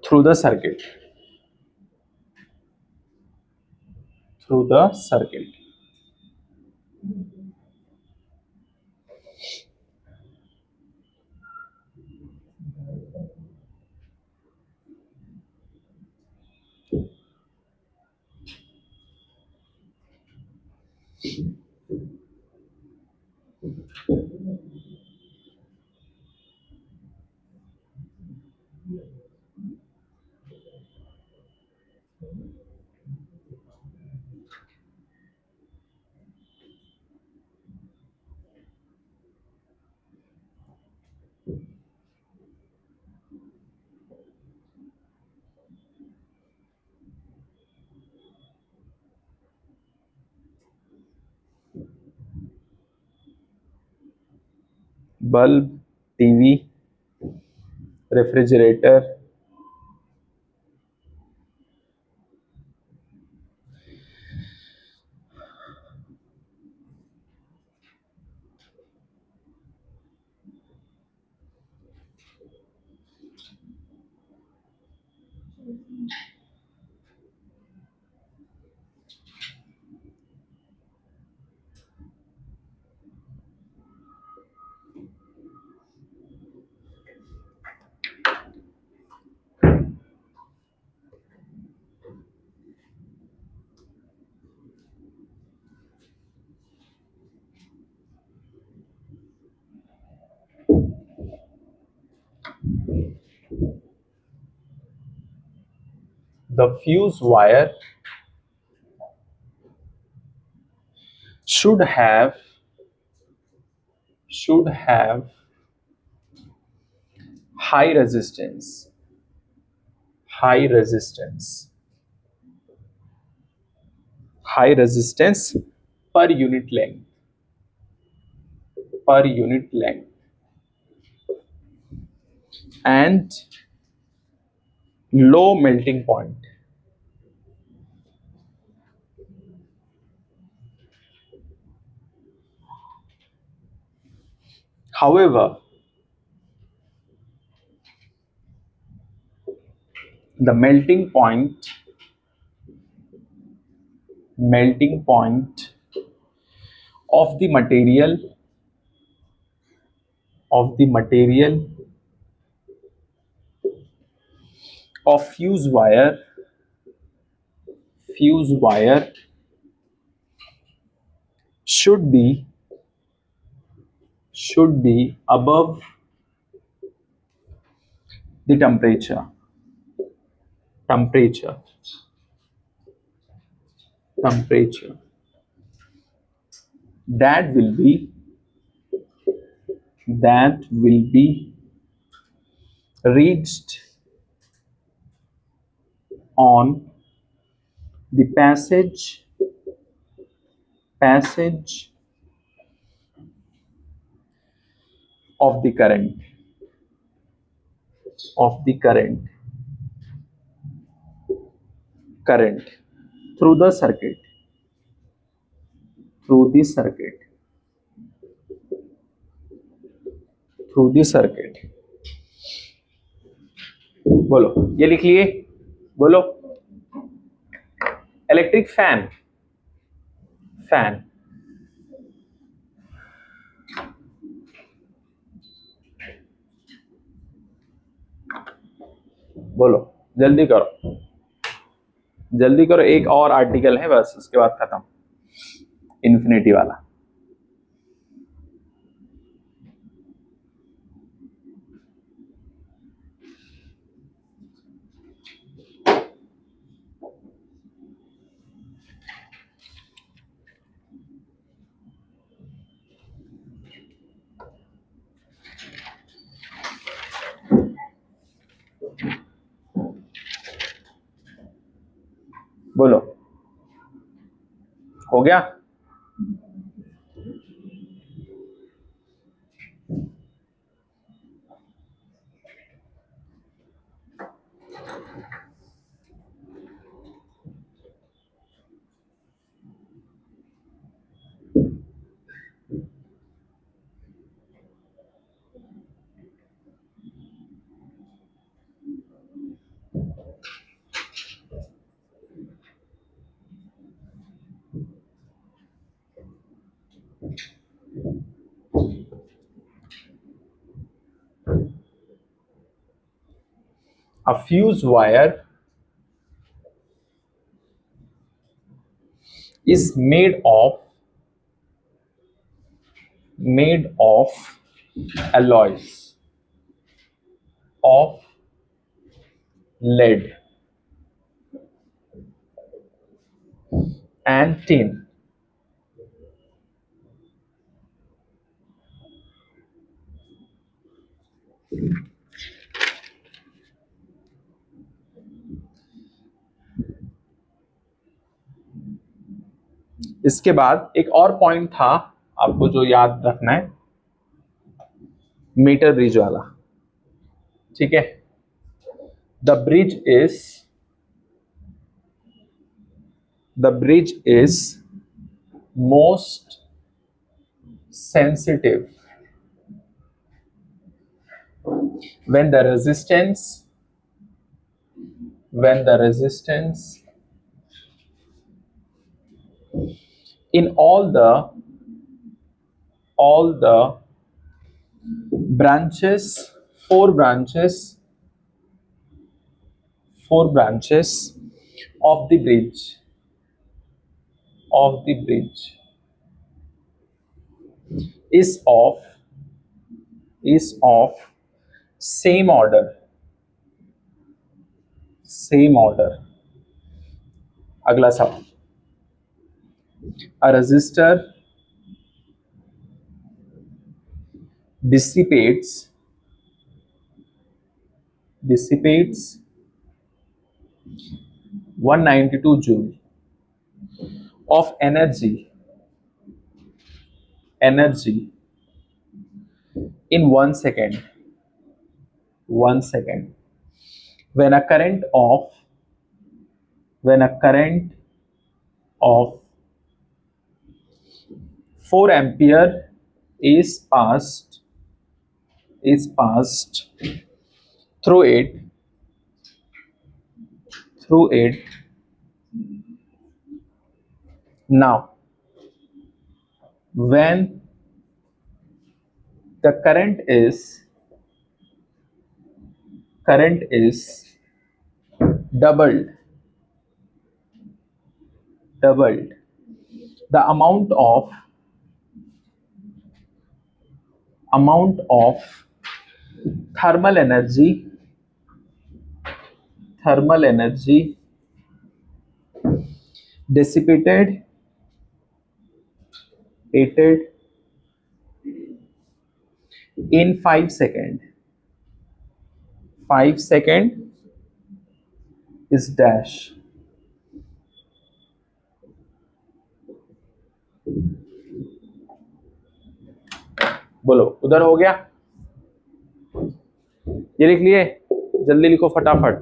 through the circuit bulb, TV, refrigerator, the fuse wire should have high resistance per unit length and low melting point. However, the melting point of the material of fuse wire should be above the temperature that will be reached on the passage of the current through the circuit बोलो ये लिख लिए। बोलो electric fan बोलो जल्दी करो एक और आर्टिकल है बस उसके बाद खत्म इन्फिनिटी वाला। बोलो, हो गया? A fuse wire is made of alloys of lead and tin. इसके बाद एक और पॉइंट था आपको जो याद रखना है, मीटर ब्रिज वाला, ठीक है? The bridge is most sensitive when the resistance in all the branches, four branches of the bridge is of same order. अगला सवाल, a resistor dissipates 192 joule of energy in 1 second when a current of 4 ampere is passed through it now when the current is doubled the amount of thermal energy dissipated in 5 seconds is dash. बोलो, उधर हो गया? ये लिख लिए? जल्दी लिखो फटाफट,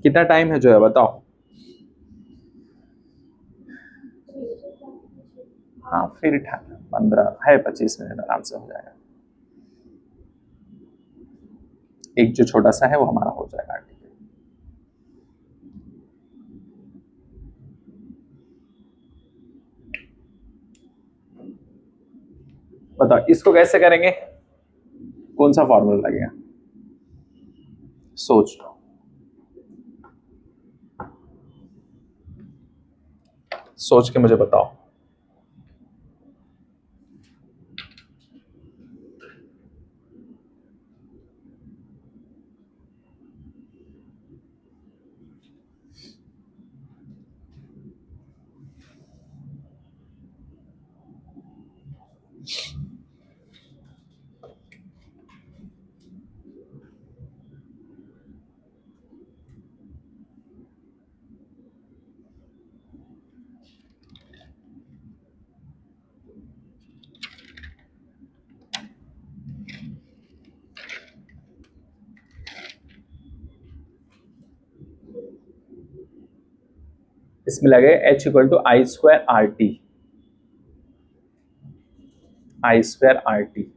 कितना टाइम है जो है बताओ। हाँ फिर 15 है, 25 मिनट आराम से हो जाएगा। एक जो छोटा सा है वो हमारा हो जाएगा, ठीक है? बताओ इसको कैसे करेंगे, कौन सा फॉर्मूला लगेगा? सोच लो, सोच के मुझे बताओ। इसमें लगेगा H equal to I square R T, I square R T.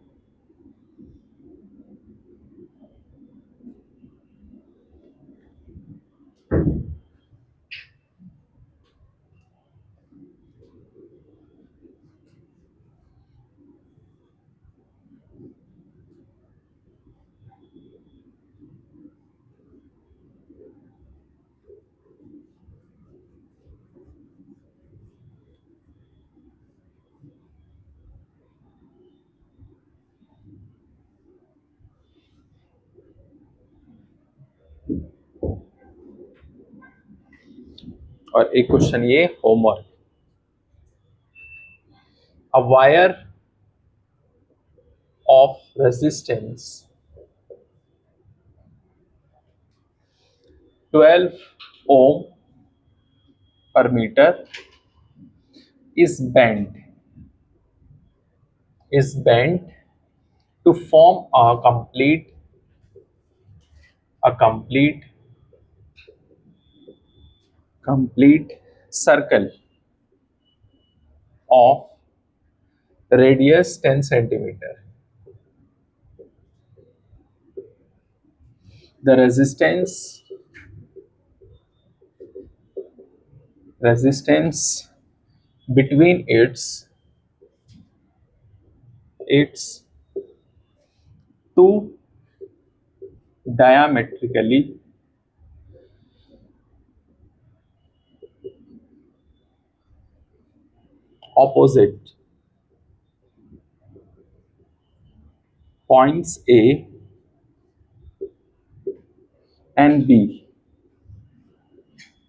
और एक क्वेश्चन ये homework, a wire of resistance 12 ohm per meter is bent to form a complete circle of radius 10 centimeter. The resistance between its two diametrically opposite points A and B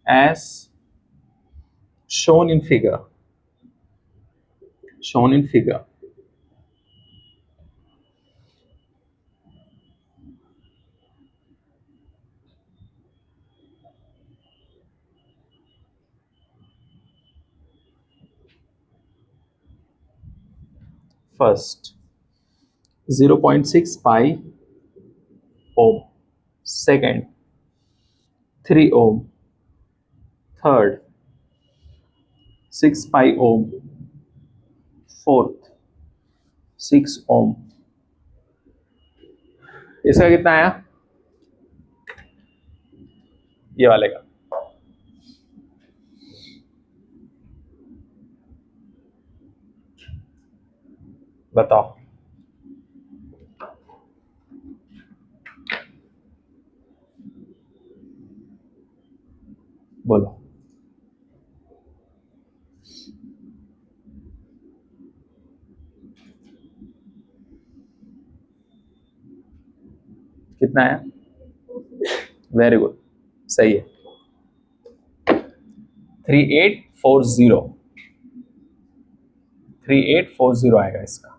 as shown in figure. First, 0.6 pi ohm. Second, 3 ohm. Third, 6 pi ohm. Fourth, 6 ohm. इसका कितना आया? ये वाले का बताओ। बोलो। कितना आया? वेरी गुड, सही है। 3840 आएगा इसका,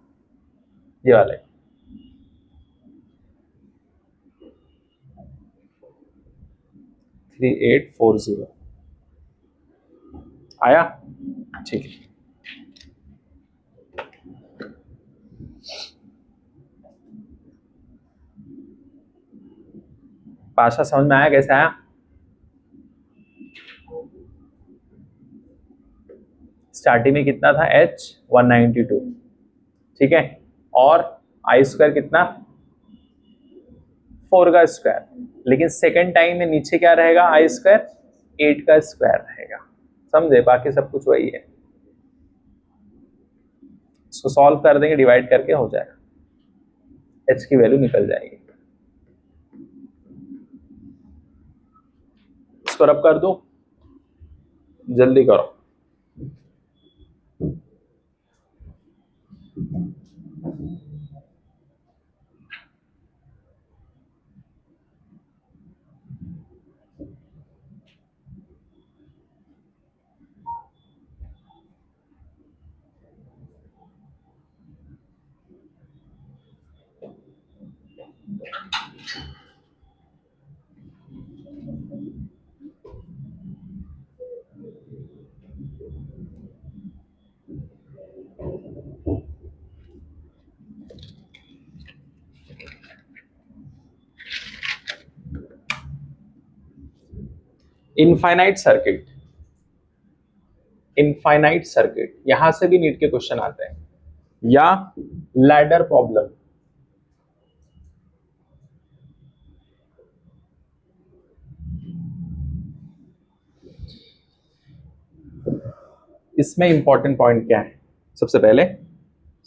ये वाले। थ्री एट फोर जीरो आया, ठीक है। पाशा समझ में आया कैसे आया? स्टार्टिंग में कितना था? H 192, ठीक है। और आई स्क्वायर कितना? 4 का स्क्वायर। लेकिन सेकंड टाइम में नीचे क्या रहेगा? आई स्क्वायर 8 का स्क्वायर रहेगा। समझे? बाकी सब कुछ वही है। इसको सॉल्व कर देंगे, डिवाइड करके हो जाएगा, H की वैल्यू निकल जाएगी। इसको रब कर दो, जल्दी करो। इनफाइनाइट सर्किट, इनफाइनाइट सर्किट, यहां से भी नीट के क्वेश्चन आते हैं, या लैडर प्रॉब्लम। इसमें इंपॉर्टेंट पॉइंट क्या है? सबसे पहले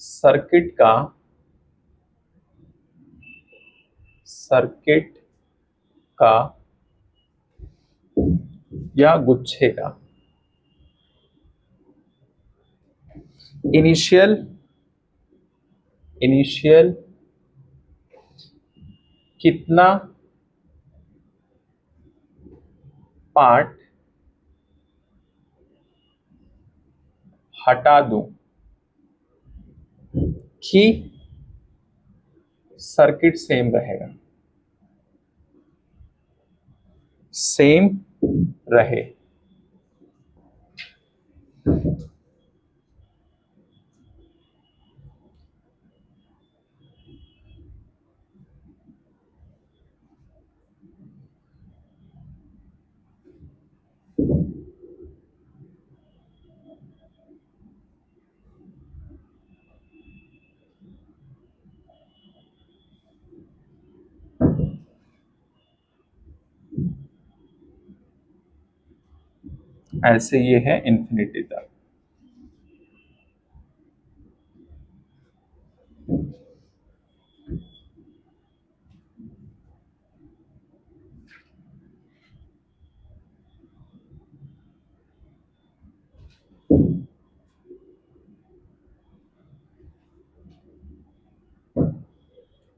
सर्किट का या गुच्छे का इनिशियल कितना पार्ट हटा दूं कि सर्किट सेम रहेगा, सेम रहे। ऐसे ये है इंफिनिटी तक।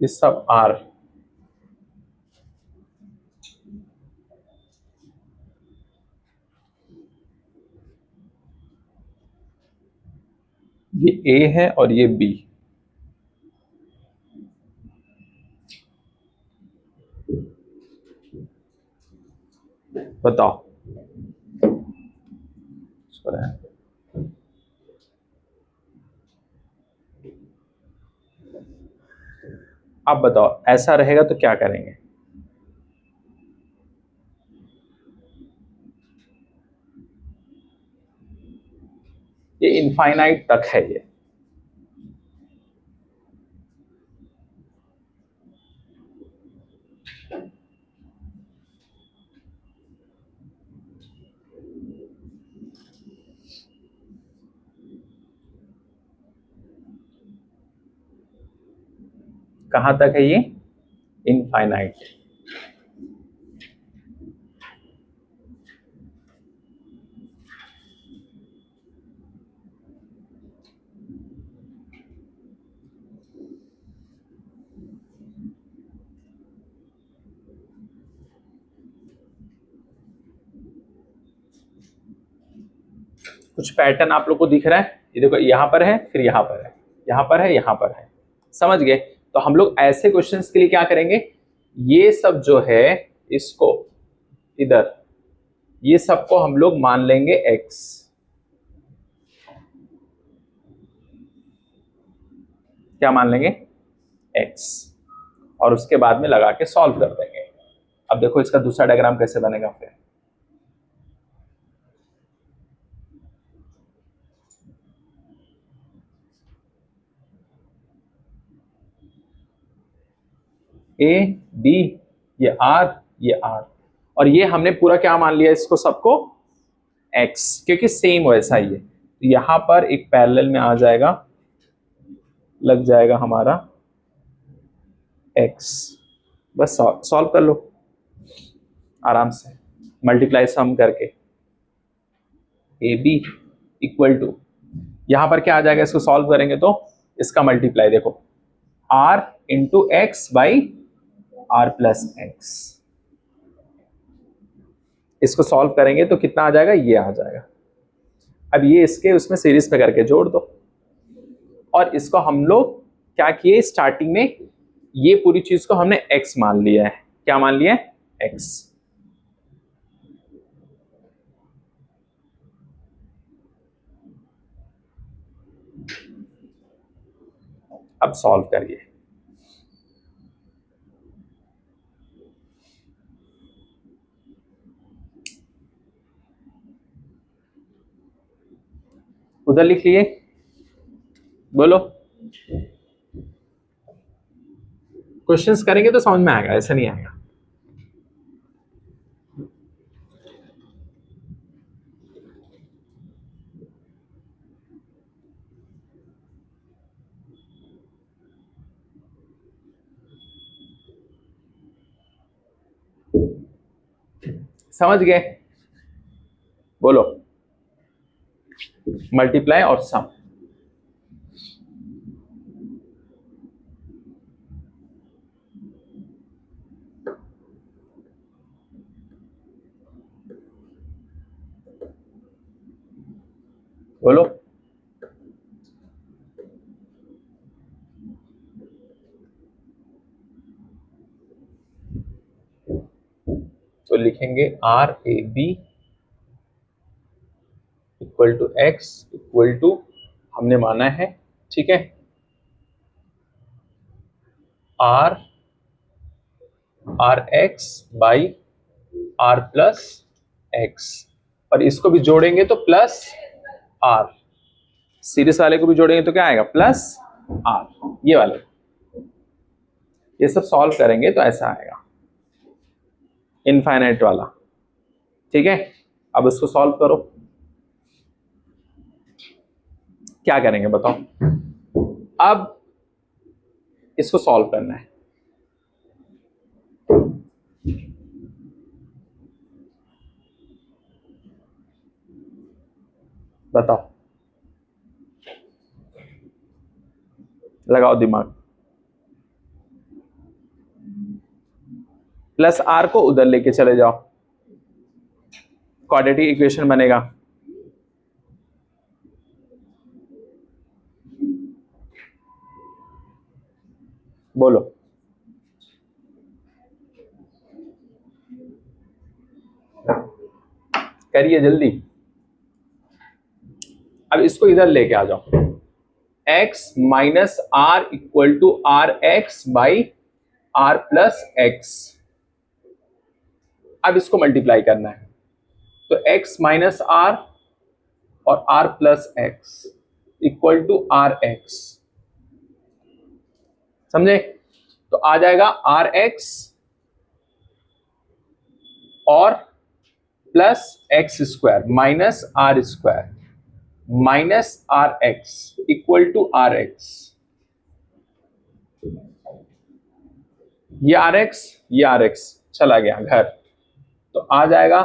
ये सब आर, ये ए है और ये बी। बताओ आप बताओ, ऐसा रहेगा तो क्या करेंगे? ये इनफाइनाइट तक है ये। कहां तक है ये? इनफाइनाइट। कुछ पैटर्न आप लोग को दिख रहा है? ये देखो, यहां पर है, फिर यहां पर है, यहां पर है, यहां पर है। समझ गए? तो हम लोग ऐसे क्वेश्चंस के लिए क्या करेंगे, ये सब जो है इसको इधर, ये सबको हम लोग मान लेंगे x। क्या मान लेंगे? x। और उसके बाद में लगा के सॉल्व कर देंगे। अब देखो इसका दूसरा डायग्राम कैसे बनेगा फिर। ए बी, ये आर, ये आर, और ये हमने पूरा क्या मान लिया इसको सबको? x, क्योंकि सेम वैसा ही है। तो यहां पर एक पैरेलल में आ जाएगा, लग जाएगा हमारा x। बस सॉल्व कर लो आराम से, मल्टीप्लाई सम करके। ए बी इक्वल टू, यहां पर क्या आ जाएगा, इसको सॉल्व करेंगे तो इसका मल्टीप्लाई देखो, r into x by R plus x. इसको सॉल्व करेंगे तो कितना आ जाएगा? ये आ जाएगा। अब ये इसके उसमें सीरीज पे करके जोड़ दो, और इसको हम लोग क्या किए, स्टार्टिंग में ये पूरी चीज को हमने x मान लिया है। क्या मान लिया है? x। अब सॉल्व करिए। उधर लिख लिए, बोलो। क्वेश्चंस करेंगे तो समझ में आएगा, ऐसा नहीं आएगा। समझ गए, बोलो। मल्टीप्लाई और सम। बोलो। तो लिखेंगे R A B equal to x equal to, हमने माना है, ठीक है, R R x by R plus x, और इसको भी जोड़ेंगे तो प्लस आर, सीरीज वाले को भी जोड़ेंगे तो क्या आएगा, प्लस आर, ये वाले। ये सब सॉल्व करेंगे तो ऐसा आएगा, इनफाइनाइट वाला, ठीक है। अब इसको सॉल्व करो, क्या करेंगे बताओ। अब इसको सॉल्व करना है, बताओ, लगाओ दिमाग। प्लस आर को उधर लेके चले जाओ, क्वाड्रेटिक इक्वेशन बनेगा। बोलो। करिए जल्दी। अब इसको इधर लेके आ जाओ, x minus R equal to R x by R plus x. अब इसको मल्टीप्लाई करना है, तो x माइनस आर और r plus x equal to R x, समझे। तो आ जाएगा आर एक्स और plus x square minus R square minus R x equal to R x. ये आर एक्स चला गया घर, तो आ जाएगा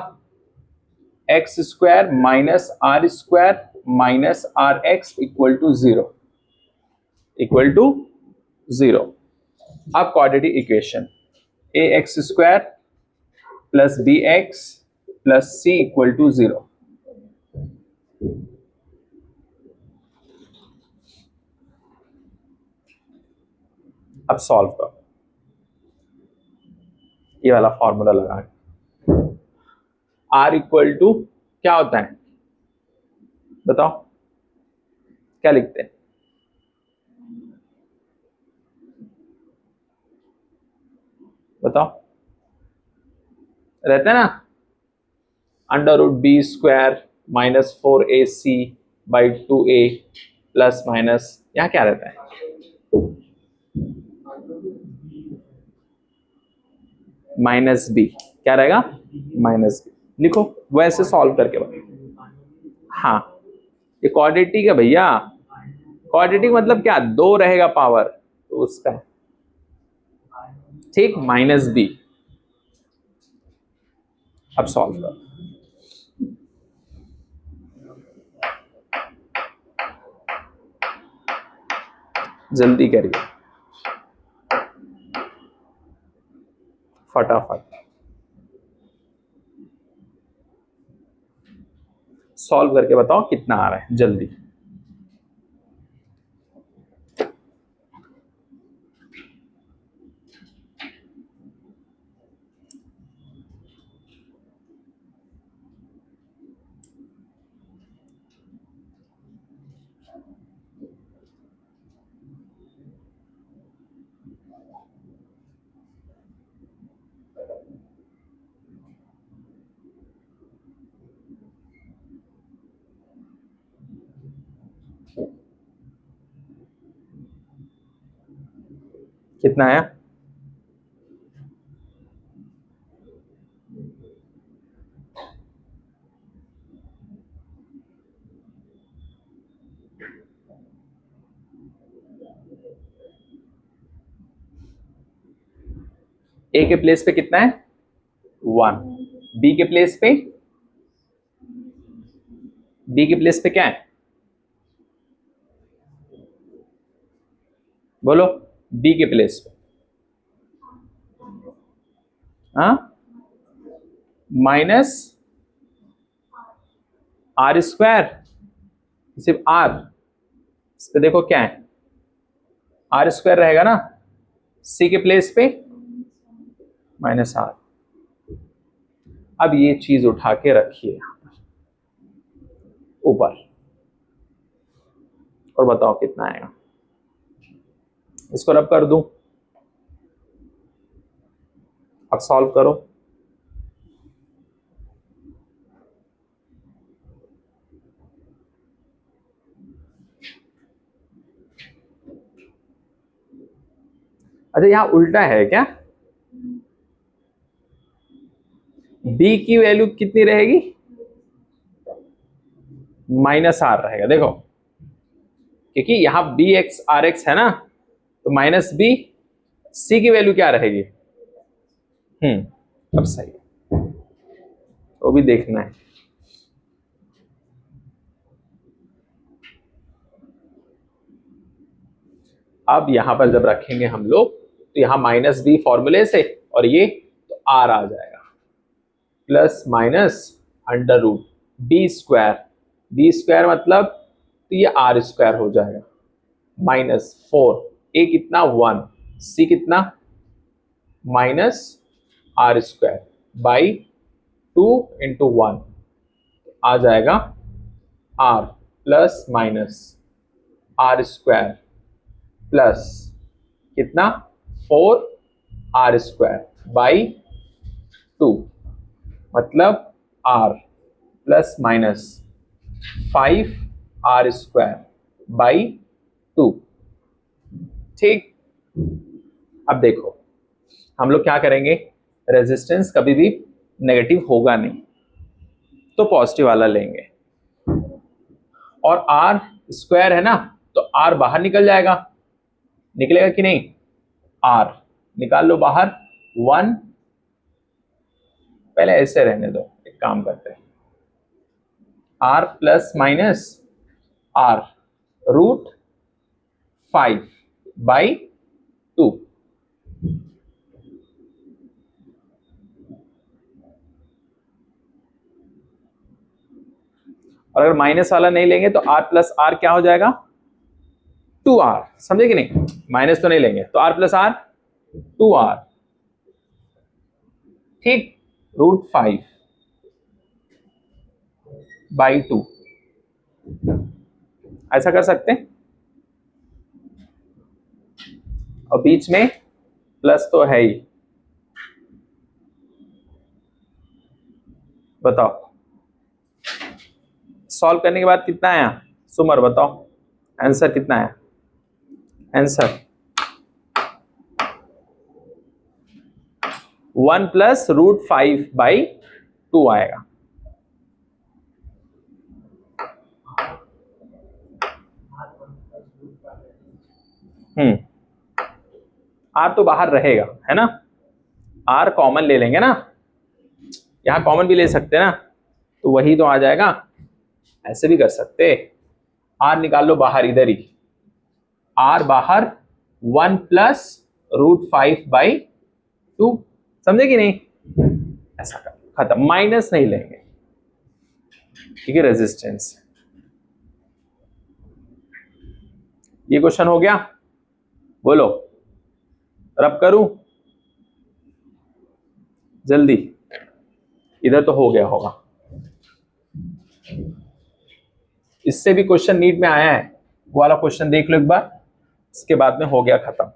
x square minus R square minus R x equal to zero, equal to zero. अब quadratic equation, A X square plus B X plus C equal to zero. अब solve करो, ये वाला फॉर्मूला लगा, आर इक्वल टू क्या होता है बताओ, क्या लिखते हैं, बताओ, रहता है ना, under root B square minus 4ac by 2a plus minus, यहां क्या रहता है, माइनस बी, क्या रहेगा, माइनस बी, लिखो वैसे सॉल्व करके बताओ। हाँ, ये क्वाड्रेटिक है भैया, क्वाड्रेटिक मतलब क्या, दो रहेगा पावर, तो उसका है, ठीक, माइनस बी। अब सॉल्व करो, जल्दी करिए फटाफट, सॉल्व करके बताओ कितना आ रहा है जल्दी। कितना आया? ए के प्लेस पे कितना है? 1। बी के प्लेस पे, बी के प्लेस पे क्या है? बोलो, बी के प्लेस पे हाँ, माइनस आर स्क्वायर, सिर्फ आर। इस पे देखो क्या है, आर स्क्वायर रहेगा ना। सी के प्लेस पे माइनस आर। अब ये चीज उठा के रखिए यहां पर ऊपर, और बताओ कितना आएगा। इसको रब कर दूं, अब सॉल्व करो। अच्छा, यहां उल्टा है क्या? बी की वैल्यू कितनी रहेगी? माइनस आर रहेगा। देखो, क्योंकि यहां बी एक्स आर एक्स है ना, तो माइनस बी। सी की वैल्यू क्या रहेगी? अब सही है, वो भी देखना है। अब यहां पर जब रखेंगे हम लोग, तो यहां माइनस बी फॉर्मूले से, और ये तो आर आ जाएगा, plus minus under root B square. B square मतलब तो ये आर स्क्वायर हो जाएगा, माइनस 4। ए कितना? 1। सी कितना? Minus R square by 2 into 1 आ जाएगा R, plus minus R square plus कितना? 4 आर स्क्वायर बाई 2, मतलब R plus minus 5 R square by 2। ठीक। अब देखो, हम लोग क्या करेंगे, रेजिस्टेंस कभी भी नेगेटिव होगा नहीं, तो पॉजिटिव वाला लेंगे। और आर स्क्वायर है ना, तो आर बाहर निकल जाएगा, निकलेगा कि नहीं? आर निकाल लो बाहर। 1, पहले ऐसे रहने दो, एक काम करते हैं, R plus minus R root 5 by 2। और अगर माइनस वाला नहीं लेंगे तो आर प्लस आर क्या हो जाएगा? 2r। समझे कि नहीं? माइनस तो नहीं लेंगे, तो आर प्लस आर 2r। ठीक, रूट 5 बाई 2, ऐसा कर सकते हैं। और बीच में प्लस तो है ही। बताओ, सॉल्व करने के बाद कितना आया? सुमर बताओ, आंसर कितना आया? आंसर 1 प्लस रूट 5 बाई 2 आएगा। आर तो बाहर रहेगा, है ना? आर कॉमन ले लेंगे ना, यहां कॉमन भी ले सकते हैं ना, तो वही तो आ जाएगा। ऐसे भी कर सकते, आर निकाल लो बाहर, इधर ही आर बाहर 1 प्लस रूट 5 बाई 2। समझे कि नहीं? ऐसा कर, खत्म। माइनस नहीं लेंगे ठीक है, रेजिस्टेंस। ये क्वेश्चन हो गया। बोलो, रब करूं जल्दी? इधर तो हो गया होगा। इससे भी क्वेश्चन नीट में आया है, वो वाला क्वेश्चन देख लो एक बार, इसके बाद में हो गया खत्म।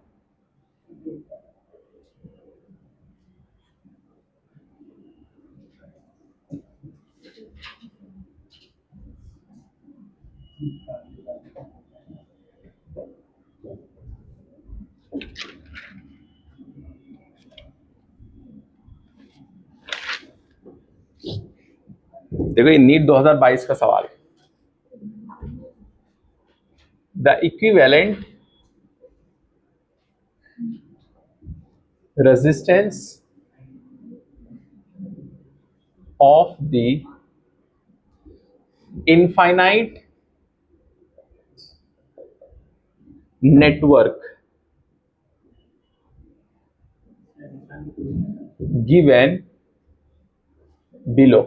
देखो ये नीट 2022 का सवाल है। The equivalent resistance of the infinite network given below।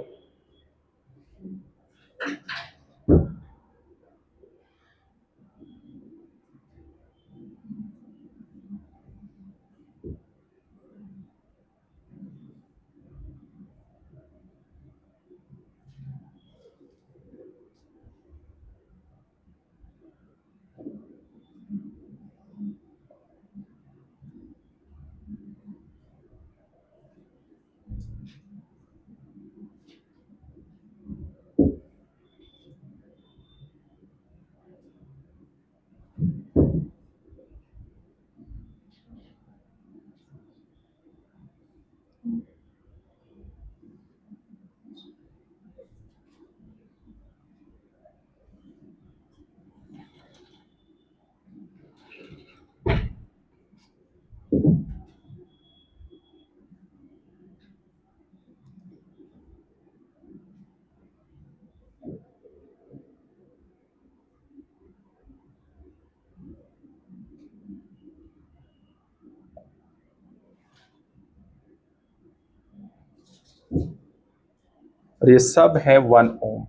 और ये सब है 1 ओम।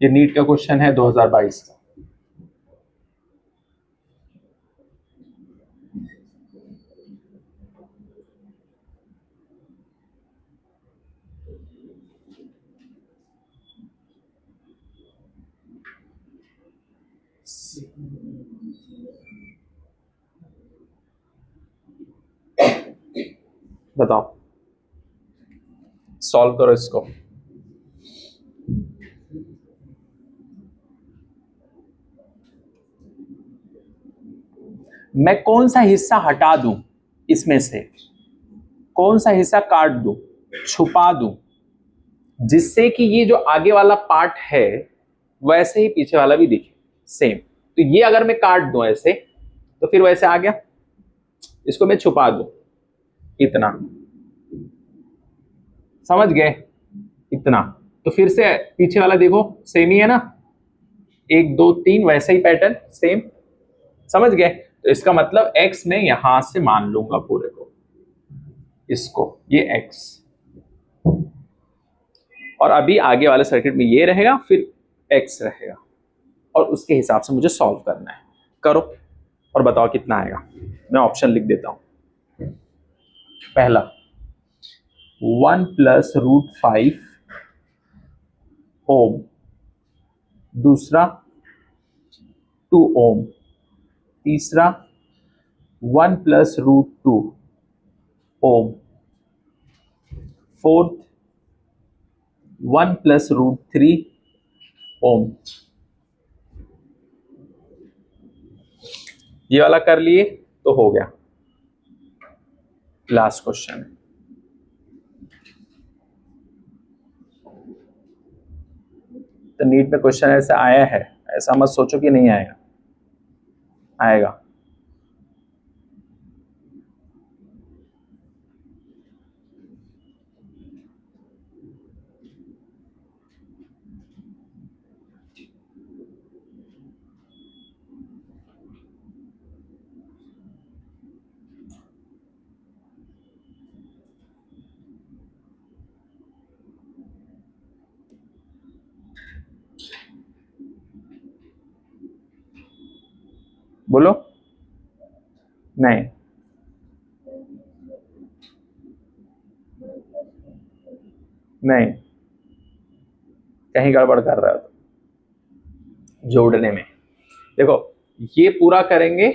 ये नीट का क्वेश्चन है 2022 का। बताओ, सॉल्व करो इसको। मैं कौन सा हिस्सा हटा दूं इसमें से, कौन सा हिस्सा काट दूं, छुपा दूं, जिससे कि ये जो आगे वाला पार्ट है वैसे ही पीछे वाला भी दिखे सेम। तो ये अगर मैं काट दूं ऐसे तो फिर वैसे आ गया, इसको मैं छुपा दूं इतना, समझ गए, इतना। तो फिर से पीछे वाला देखो सेम ही है ना, 1 2 3 वैसे ही पैटर्न सेम, समझ गए। तो इसका मतलब x में यहां से मान लूंगा पूरे को, इसको, ये x, और अभी आगे वाले सर्किट में ये रहेगा, फिर x रहेगा, और उसके हिसाब से मुझे सॉल्व करना है। करो और बताओ कितना आएगा। मैं ऑप्शन लिख देता हूं। पहला 1 + √5 ओम, दूसरा 2 ओम, तीसरा 1 + √2 ओम, फोर्थ 1 + √3 ओम। ये वाला कर लिए तो हो गया। लास्ट क्वेश्चन है, तो नीट में क्वेश्चन ऐसा आया है, ऐसा मत सोचो कि नहीं आएगा, आएगा। बोलो। नहीं, नहीं, कहीं गड़बड़ कर रहा हो तो जोड़ने में। देखो ये पूरा करेंगे,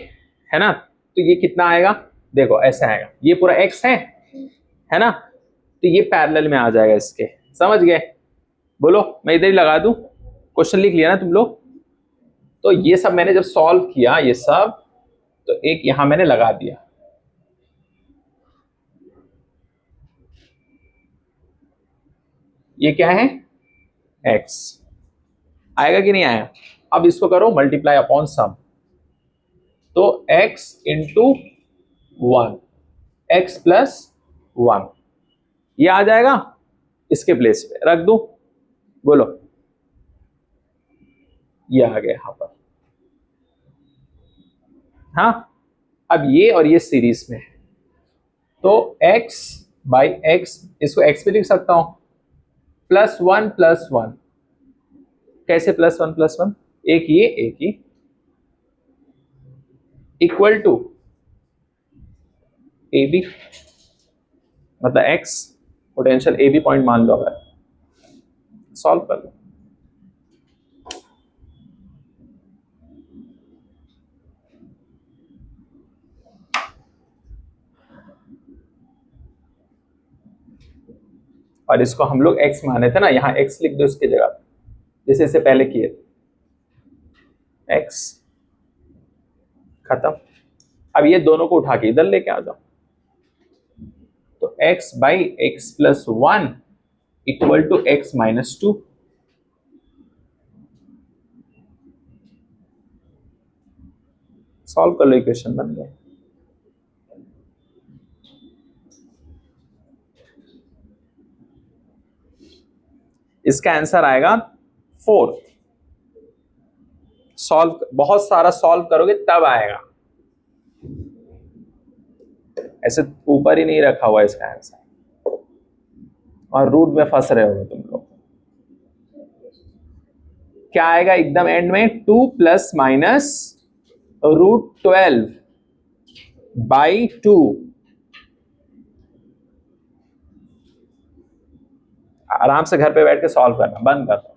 है ना, तो ये कितना आएगा, देखो ऐसे आएगा, ये पूरा x है ना, तो ये पैरेलल में आ जाएगा इसके, समझ गए। बोलो, मैं इधर ही लगा दूं, क्वेश्चन लिख लिया ना तुम लोग। तो ये सब मैंने जब सॉल्व किया ये सब, तो एक यहां मैंने लगा दिया, ये क्या है x, आएगा कि नहीं आया। अब इसको करो मल्टीप्लाई अपॉन सम, तो x इंटू 1, x प्लस 1, ये आ जाएगा, इसके प्लेस पे रख दूं, बोलो, ये आ गया यहां पर। हाँ, अब ये और ये सीरीज में है, तो x बाई x, इसको x पे लिख सकता हूं, +1 +1, कैसे +1 +1, एक ये इक्वल टू ए बी, मतलब x potential A B point मान लो, अगर सॉल्व कर लो। और इसको हम लोग x माने थे ना, यहां x लिख दो इसकी जगह, जैसे इससे पहले किए, x खत्म। अब ये दोनों को उठा के इधर लेके आ जाओ, तो x by x plus 1 equal to x -2, solve कर लो, इक्वेशन बन गया। इसका आंसर आएगा 4। सॉल्व, बहुत सारा सॉल्व करोगे तब आएगा, ऐसे ऊपर ही नहीं रखा हुआ इसका आंसर, और रूट में फंस रहे हो तुम लोग। क्या आएगा एकदम एंड में, 2 + -√12/2। आराम से घर पे बैठ के सॉल्व करना, बंद कर दो।